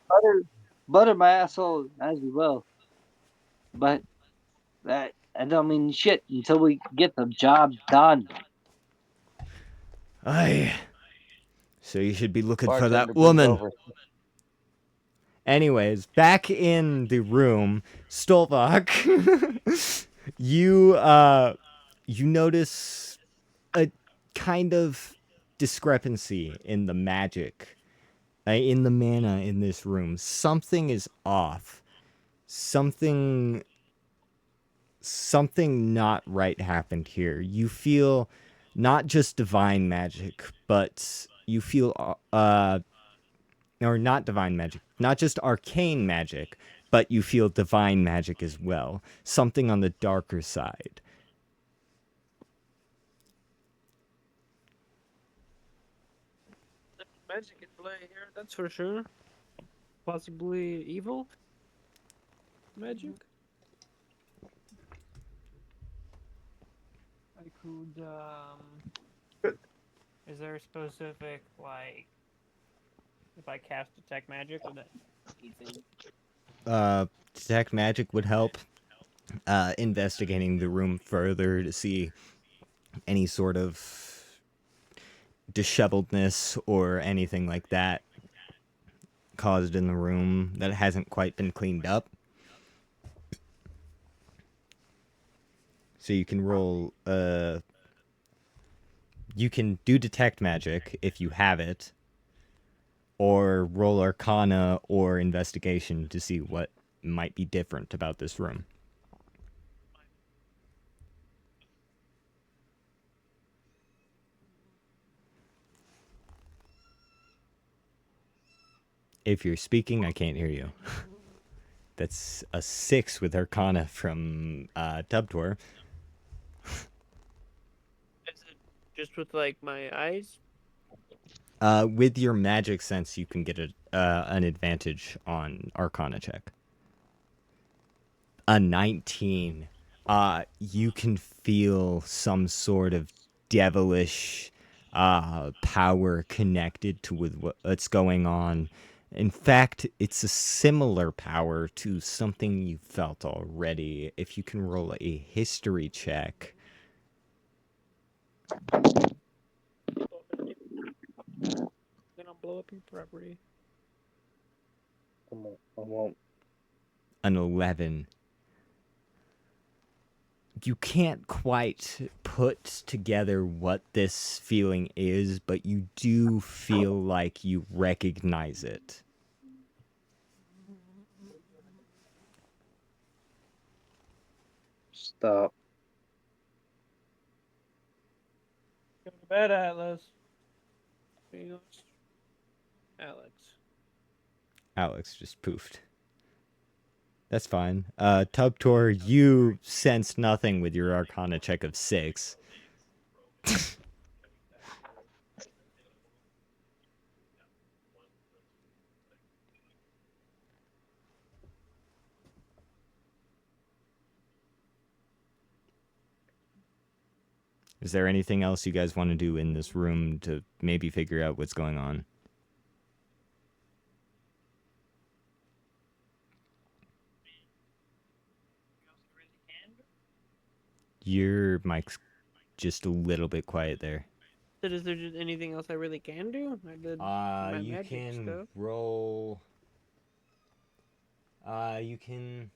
Butter, butter my asshole as you will, but that I don't mean shit until we get the job done. Aye. So you should be looking for Bartender that brings woman. over. Anyways, back in the room, Stolbach, you notice a kind of discrepancy in the magic, in the mana in this room. Something is off. Something not right happened here. You feel not just divine magic, but you feel or not divine magic, not just arcane magic, but you feel divine magic as well. Something on the darker side. Magic in play here, that's for sure. Possibly evil magic. I could. Is there a specific like? If I cast detect magic, would that anything? Detect magic would help. Investigating the room further to see any sort of disheveledness or anything like that caused in the room that hasn't quite been cleaned up. So you can roll you can do detect magic if you have it, or roll arcana or investigation to see what might be different about this room. If you're speaking, I can't hear you. That's a 6 with arcana from Tubtor. Is it just with like my eyes? With your magic sense, you can get an advantage on arcana check. A 19. You can feel some sort of devilish power connected to with what's going on. In fact, it's a similar power to something you felt already. If you can roll a history check. Gonna blow up your property. I won't. An 11. You can't quite put together what this feeling is, but you do feel like you recognize it. Stop. Go to bed, Atlas. Alex. Alex just poofed. That's fine. Tubtor, you sense nothing with your Arcana check of 6. Is there anything else you guys want to do in this room to maybe figure out what's going on? Your mic's just a little bit quiet there. So is there just anything else I really can do? I did my You magic can stuff. roll. You can.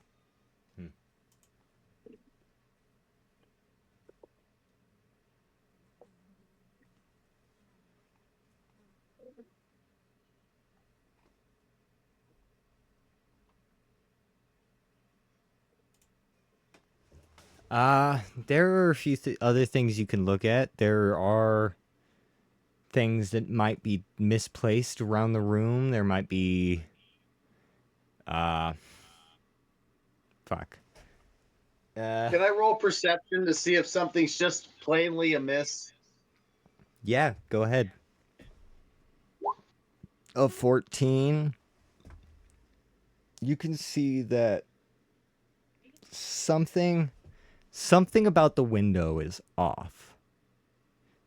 There are a few other things you can look at. There are things that might be misplaced around the room. There might be. Fuck. Can I roll perception to see if something's just plainly amiss? Yeah, go ahead. A 14. You can see that something about the window is off.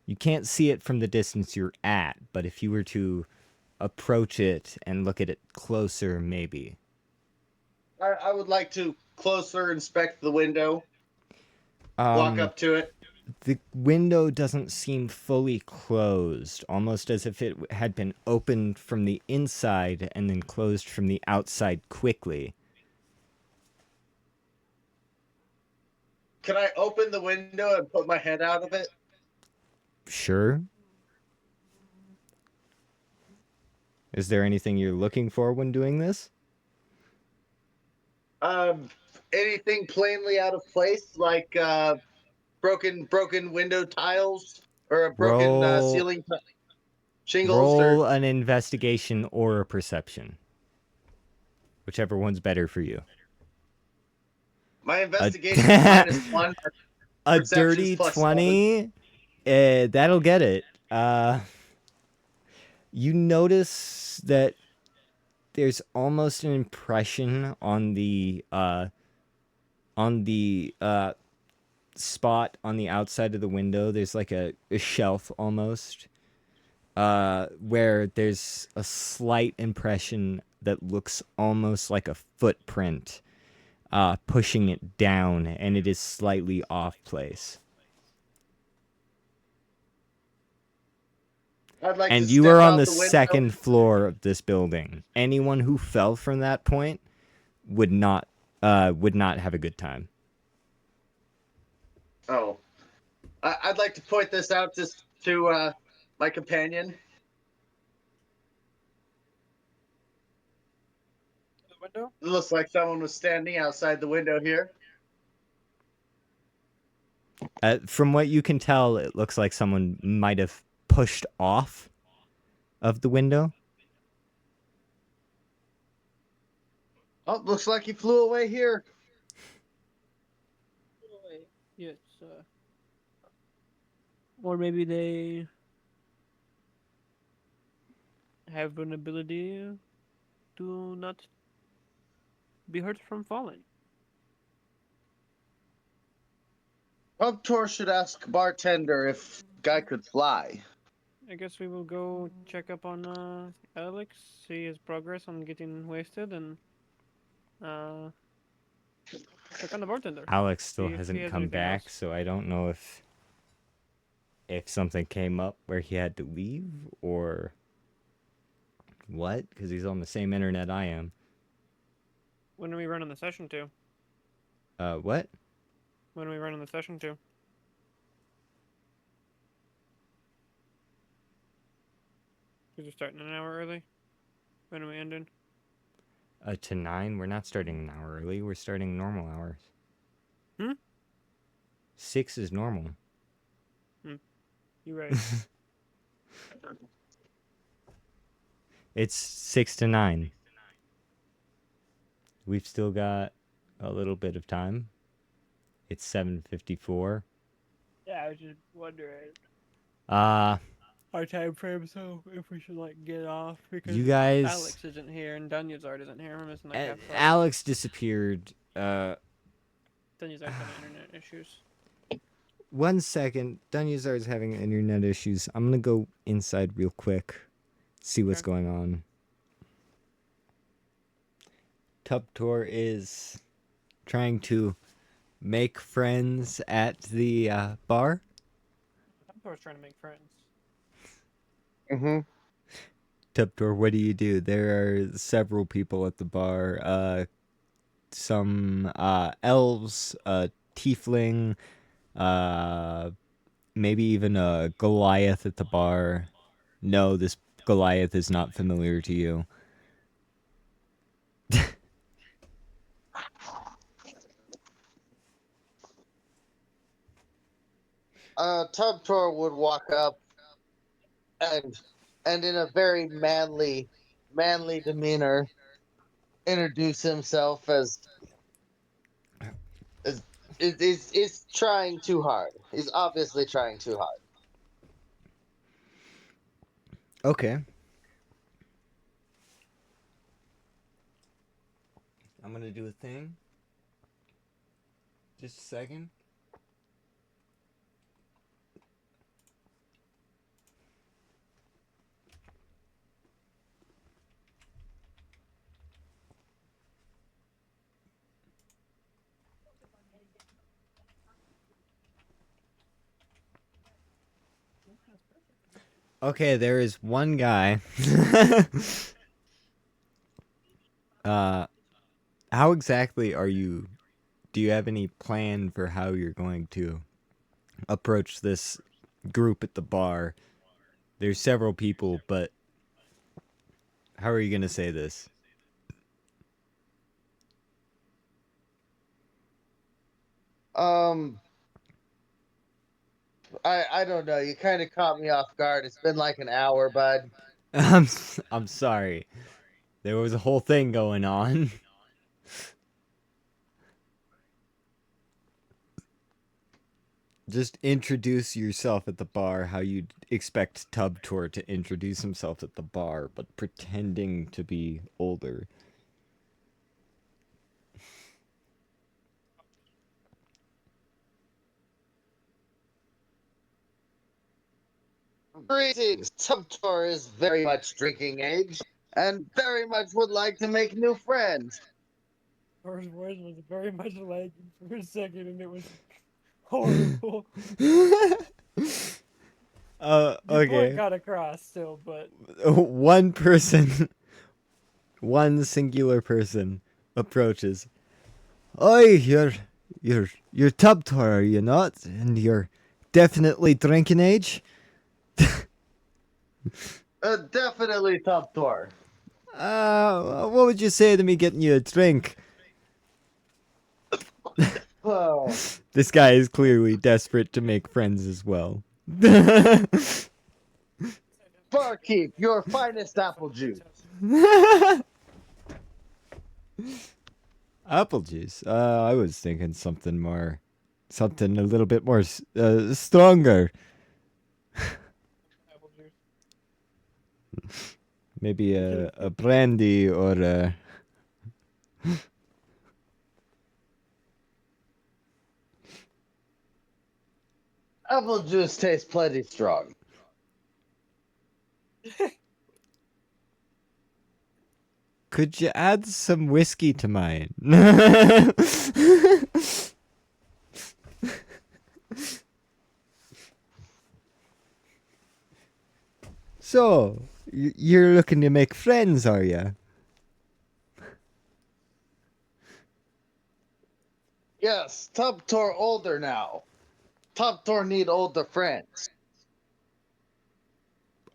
You can't see it from the distance you're at, but if you were to approach it and look at it closer, maybe. I would like to closer inspect the window. Walk up to it. The window doesn't seem fully closed, almost as if it had been opened from the inside and then closed from the outside quickly. Can I open the window and put my head out of it? Sure. Is there anything you're looking for when doing this? Anything plainly out of place, like broken window tiles or a broken Roll- ceiling shingles? Roll Or an investigation or a perception. Whichever one's better for you. my investigation is -1. A Perception's dirty +7. 20? That'll get it. You notice that there's almost an impression on the spot on the outside of the window. There's like a shelf almost, where there's a slight impression that looks almost like a footprint, pushing it down, and it is slightly off place. I'd like And to you step are on out the the window. second floor of this building. Anyone who fell from that point would not have a good time. Oh, I'd like to point this out just to my companion. The window? It looks like someone was standing outside the window here. From what you can tell, it looks like someone might have pushed off of the window. Oh, looks like he flew away here. Yes. Or maybe they have an ability to not be hurt from falling. Tor should ask bartender if guy could fly. I guess we will go check up on Alex, see his progress on getting wasted, and check on the bartender. Alex still See if he hasn't has come anything back, else. so I don't know if something came up where he had to leave or what, because he's on the same internet I am. When are we running the session to? What? When are we running the session to? Because we're starting an hour early. When are we ending? To 9? We're not starting an hour early. We're starting normal hours. 6 is normal. You're right. It's 6 to 9. We've still got a little bit of time. It's 7:54. Yeah, I was just wondering Uh, our time frame, so if we should like get off because you guys. Alex isn't here and Danyazard isn't here. We're missing like half the Alex disappeared. Danyazard's having internet issues. 1 second. Dunyazar is having internet issues. I'm gonna go inside real quick, see what's Okay. going on. Tubtor is trying to make friends at the bar. I'm always trying to make friends. Mm-hmm. Tubtor, what do? There are several people at the bar. Some elves, a tiefling, maybe even a Goliath at the bar. No, this Goliath is not familiar to you. Tubtor would walk up and in a very manly demeanor introduce himself as is trying too hard. He's obviously trying too hard. Okay. I'm gonna do a thing. Just a second. Okay, there is one guy. How exactly are you? Do you have any plan for how you're going to approach this group at the bar? There's several people, but how are you gonna say this? Um, I don't know. You kind of caught me off guard. It's been like an hour, bud. I'm sorry. There was a whole thing going on. Just introduce yourself at the bar how you'd expect Tubtor to introduce himself at the bar, but pretending to be older. Greetings. Tubtor is very much drinking age and very much would like to make new friends. First voice was very much lagging for a second, and it was horrible. Your point Okay. got across still, but One person, one singular person approaches. Oi, you're Tubtor, are you not? And you're definitely drinking age? Definitely Tubtor. What would you say to me getting you a drink? Oh, This guy is clearly desperate to make friends as well. barkeep, your finest apple juice. Apple juice. I was thinking something a little bit more stronger. apple juice. Maybe a brandy or a... Apple juice tastes plenty strong. Could you add some whiskey to mine? So, you're looking to make friends, are you? Yes, Tubtor older now. Tubtor need older friends.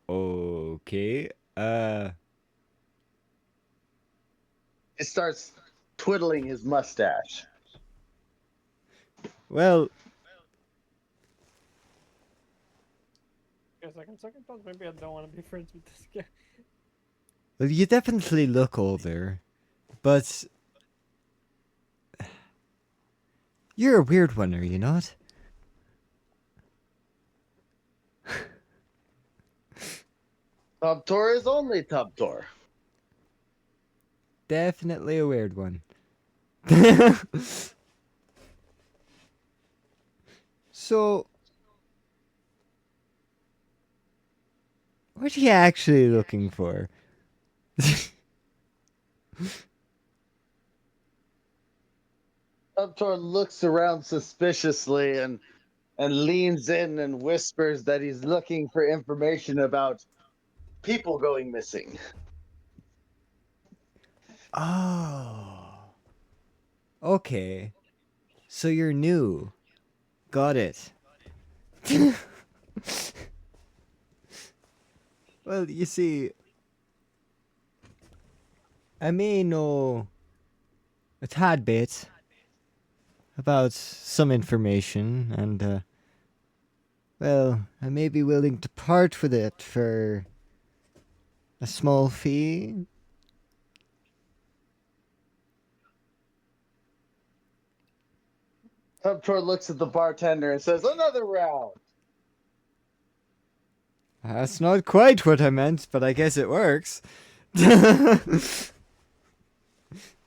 Okay. He starts twiddling his mustache. Well, Guess second thoughts. Maybe I don't want to be friends with this guy. well, you definitely look older, but you're a weird one, are you not? Tubtor is only Tubtor. Definitely a weird one. So, what are you actually looking for? Tubtor looks around suspiciously and leans in and whispers that he's looking for information about people going missing. Oh. Okay. So you're new. Got it. Well, you see, I may know a tad bit about some information, and, well, I may be willing to part with it for a small fee. Tubtor looks at the bartender and says, "Another round." That's not quite what I meant, but I guess it works.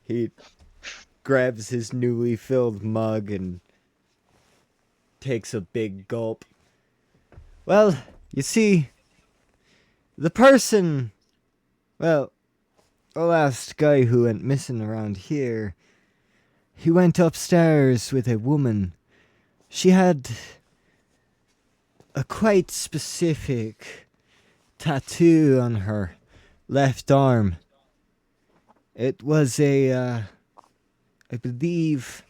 He grabs his newly filled mug and takes a big gulp. Well, you see, the person, well, the last guy who went missing around here, he went upstairs with a woman. She had a quite specific tattoo on her left arm. It was I believe,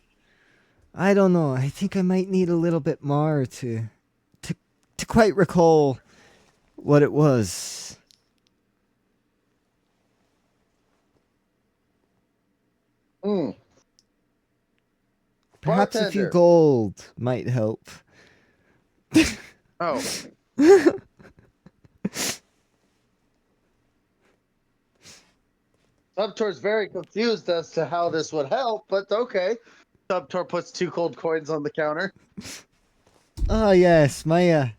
I don't know, I think I might need a little bit more to quite recall what it was. Hmm. Perhaps a few Bartender. gold might help. Oh. Tubtor's very confused as to how this would help, but okay. Tubtor puts 2 gold coins on the counter. Oh yes, my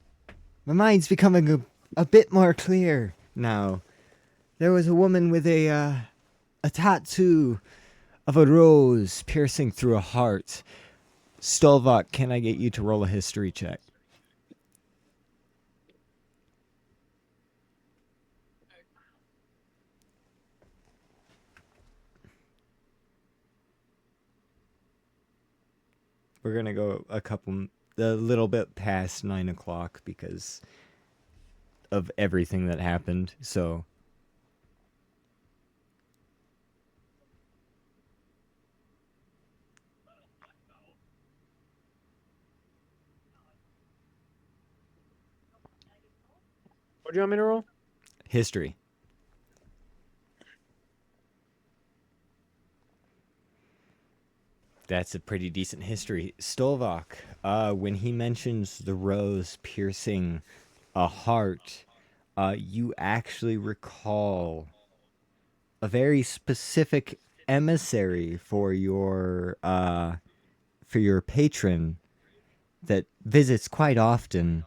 mind's becoming a bit more clear now. There was a woman with a tattoo of a rose piercing through a heart. Stolvok, can I get you to roll a history check? We're gonna go a little bit past 9 o'clock because of everything that happened. So, What do you want me to roll? history. That's a pretty decent history. Stolvok, when he mentions the rose piercing a heart, you actually recall a very specific emissary for your patron that visits quite often.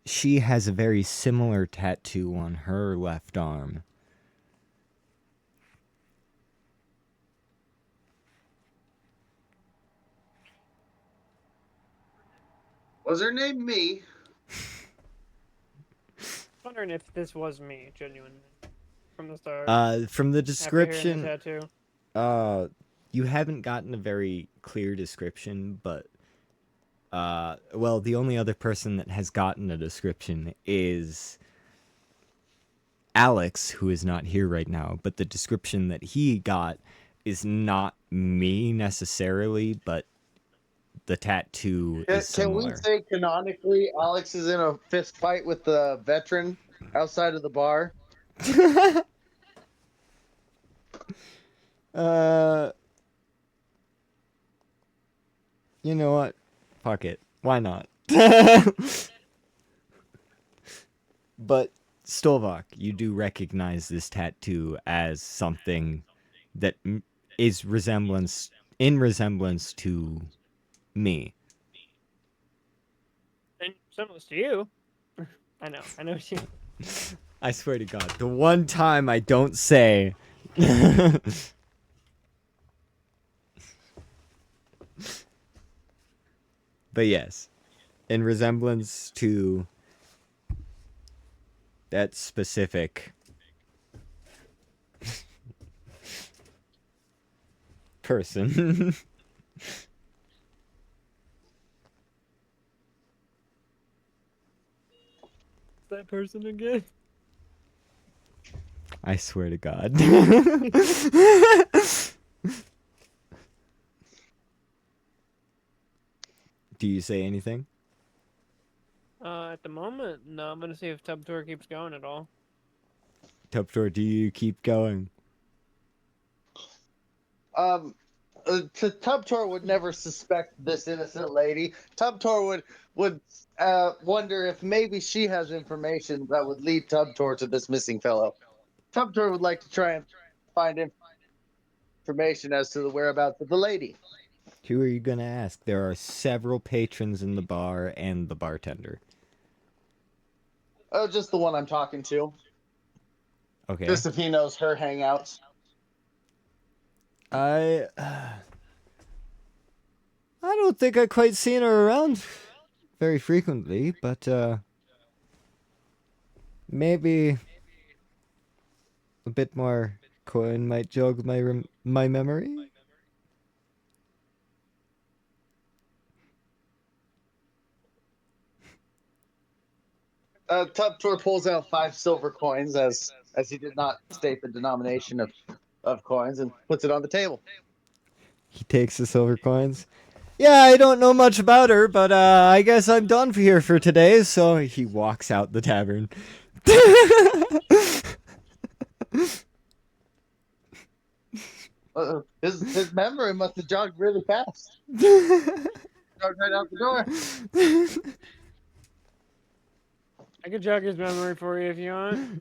She has a very similar tattoo on her left arm. Was her name me? Wondering if this was me, genuinely, from the start. From the After hearing the description, tattoo. you haven't gotten a very clear description, but well, the only other person that has gotten a description is Alex, who is not here right now, but the description that he got is not me necessarily, but the tattoo is Can we similar. say canonically Alex is in a fist fight with the veteran outside of the bar? You know what? Fuck it. Why not? But Stolvok, you do recognize this tattoo as something that is in resemblance to me. And similar to you. I know what you. I swear to God, the one time I don't say. But yes. in resemblance to that specific person. That person again. I swear to God. Do you say anything? At the moment, no. I'm gonna see if Tub Tour keeps going at all. Tuptor, do you keep going? Tubtor would never suspect this innocent lady. Tubtor would wonder if maybe she has information that would lead Tubtor to this missing fellow. Tubtor would like to try and find information as to the whereabouts of the lady. Who are you gonna ask? There are several patrons in the bar and the bartender. Oh, just the one I'm talking to. Okay. Just if he knows her hangouts. I don't think I quite seen her around very frequently, but maybe a bit more coin might jog my memory. Tubtor pulls out 5 silver coins as he did not state the denomination of coins and puts it on the table. He takes the silver coins. Yeah, I don't know much about her, but I guess I'm done here for today. So he walks out the tavern. His memory must have jogged really fast. Jogged right out the door. I can jog his memory for you if you want.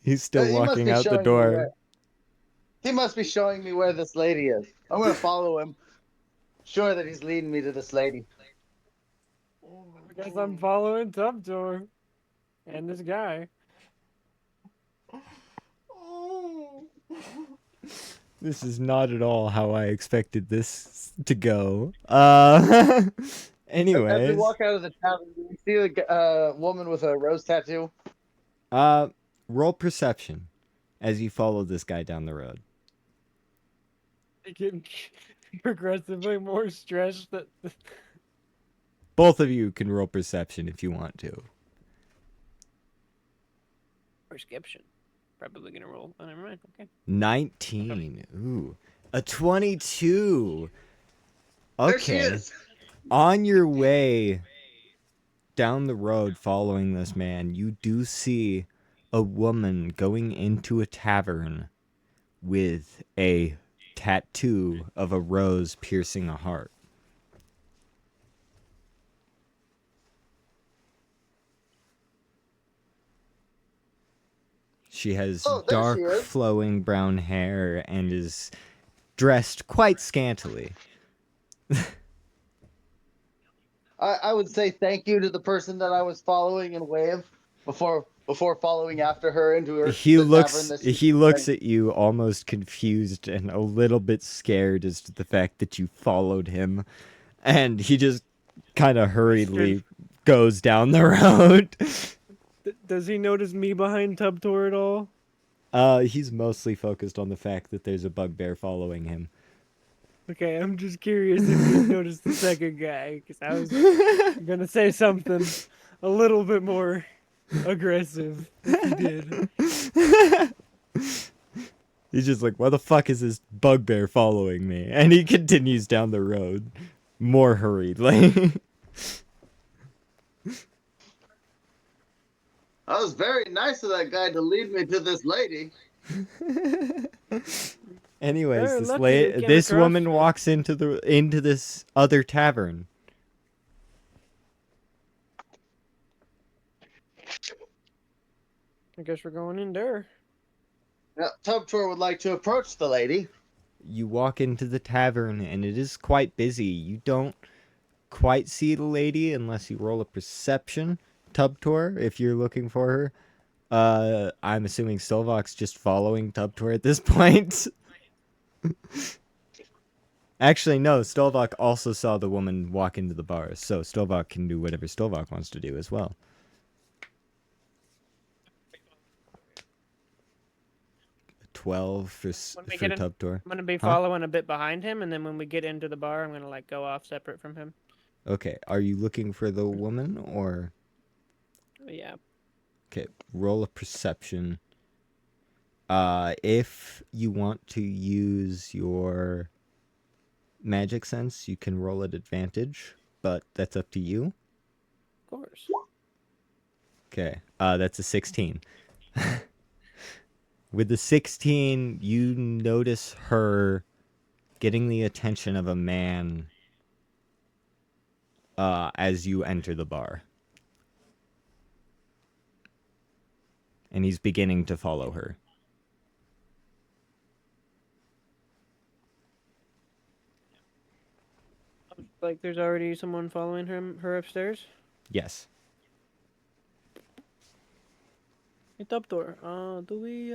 He's still He must walking be out the showing me door. where- He must be showing me where this lady is. I'm gonna follow him. Sure that he's leading me to this lady. I guess I'm following Tub Tour. And this guy. This is not at all how I expected this to go. As we Anyways, walk out of the tavern, do we see the woman with a rose tattoo? roll perception as you follow this guy down the road. I get progressively more stressed that Both of you can roll perception if you want to. prescription. Probably gonna roll. Oh, never mind. Okay. 19. Ooh. A 22. There she Okay. is. On your way down the road following this man, you do see a woman going into a tavern with a tattoo of a rose piercing a heart. She has Oh, there dark she is. flowing brown hair and is dressed quite scantily. I would say thank you to the person that I was following and wave before following after her into her He the looks tavern that he looks at you almost confused and a little bit scared as to the fact that you followed him, and he just kind of hurriedly goes down the road. Does he notice me behind Tub Tour at all? He's mostly focused on the fact that there's a bugbear following him. Okay, I'm just curious if he noticed the second guy, because I was gonna say something a little bit more aggressive if he did. He's just like, why the fuck is this bugbear following me? And he continues down the road more hurriedly. That was very nice of that guy to lead me to this lady. Anyways, Very lucky we came this across woman you. walks into this other tavern. I guess we're going in there. Now, Tubtor would like to approach the lady. You walk into the tavern and it is quite busy. You don't quite see the lady unless you roll a perception. Tubtor, if you're looking for her. I'm assuming Stovok's just following Tubtor at this point. Actually, no. Stolvok also saw the woman walk into the bar, so Stolvok can do whatever Stolvok wants to do as well. 12 for When we get in, Tubtor. I'm gonna be Huh? following a bit behind him, and then when we get into the bar, I'm gonna like go off separate from him. Okay, are you looking for the woman or? Yeah. Okay, roll a perception. If you want to use your magic sense, you can roll at advantage, but that's up to you. Of course. Okay, that's a 16. With the 16, you notice her getting the attention of a man as you enter the bar. And he's beginning to follow her. Like, there's already someone following her upstairs. Yes. Hey, Tubtor, do we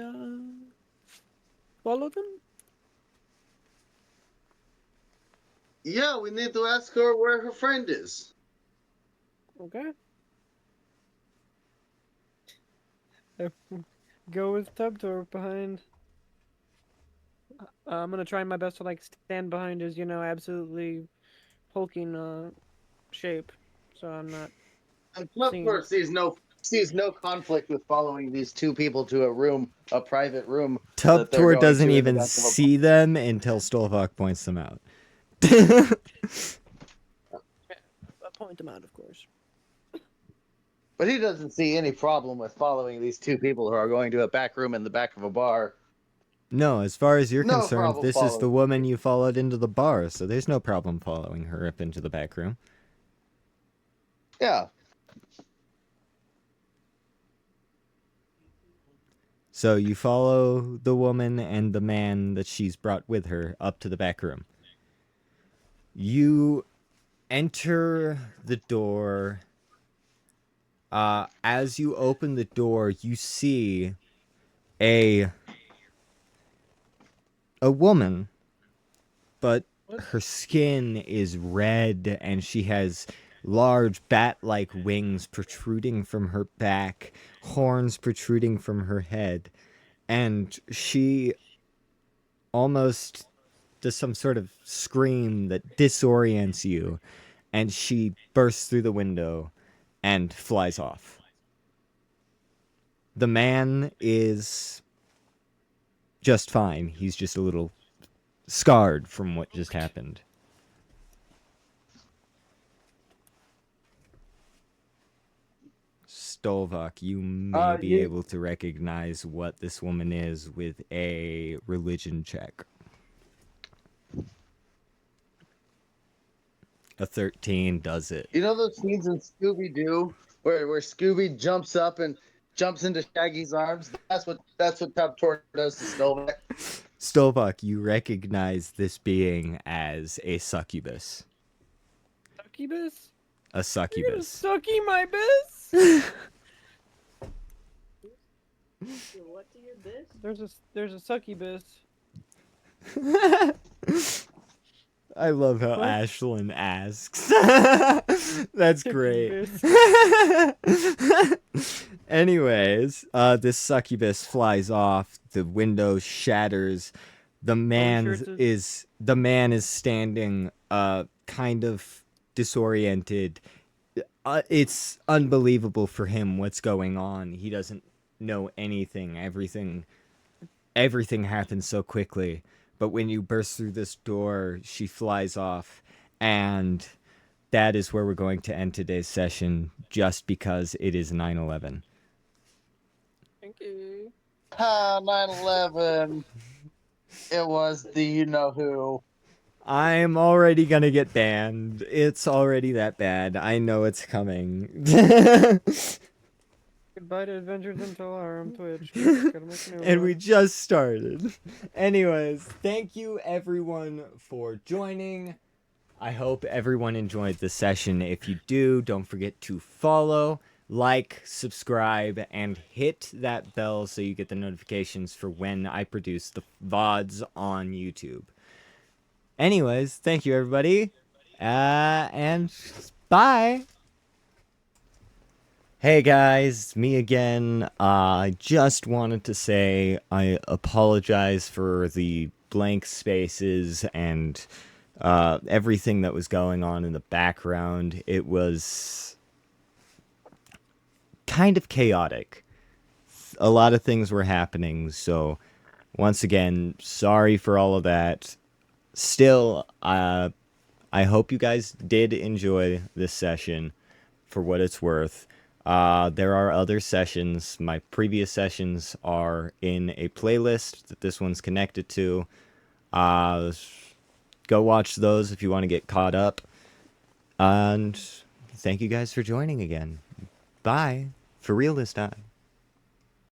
follow them? Yeah, we need to ask her where her friend is. Okay. Go with Tubtor behind. I'm gonna try my best to like stand behind his, absolutely hulking shape, so I'm not. And Flipper sees no conflict with following these two people to a private room. that they're Tubtor going doesn't to in the even back of a see them until Stolvok points them out. I'll point them out, of course. But he doesn't see any problem with following these two people who are going to a back room in the back of a bar. No, as far as you're No concerned, problem this is the following. woman you followed into the bar, so there's no problem following her up into the back room. Yeah. So you follow the woman and the man that she's brought with her up to the back room. You enter the door. As you open the door, you see a woman, but her skin is red and she has large bat-like wings protruding from her back, horns protruding from her head, and she almost does some sort of scream that disorients you, and she bursts through the window and flies off. The man is just fine. He's just a little scarred from what just happened. Stolvok, you may be You- able to recognize what this woman is with a religion check. A 13 does it. You know those scenes in Scooby Doo where Scooby jumps up and jumps into Shaggy's arms? That's what Tubtor does to Stolvik. Stolvok, you recognize this being as a succubus. Succubus? A You're gonna succubus. sucky my bis? What to your bis? There's a succubus. I love how What? Ashlyn asks. That's great. Anyways, this succubus flies off. The window shatters. The man is standing, kind of disoriented. It's unbelievable for him what's going on. He doesn't know anything. Everything happens so quickly. But when you burst through this door, she flies off, and that is where we're going to end today's session, just because it is 9/11. Thank you. 9/11. It was the you-know-who. I'm already gonna get banned. It's already that bad. I know it's coming. Goodbye to Adventures in Tellarum Twitch. Gotta make a new And one. we just started. Anyways, thank you everyone for joining. I hope everyone enjoyed the session. If you do, don't forget to follow, like, subscribe, and hit that bell so you get the notifications for when I produce the VODs on YouTube. Anyways, thank you, everybody. And bye. Hey guys, me again. I just wanted to say I apologize for the blank spaces and everything that was going on in the background. It was kind of chaotic. A lot of things were happening, so once again, sorry for all of that. Still, I hope you guys did enjoy this session for what it's worth. There are other sessions. My previous sessions are in a playlist that this one's connected to. Go watch those if you want to get caught up. And thank you guys for joining again. Bye. For real this time.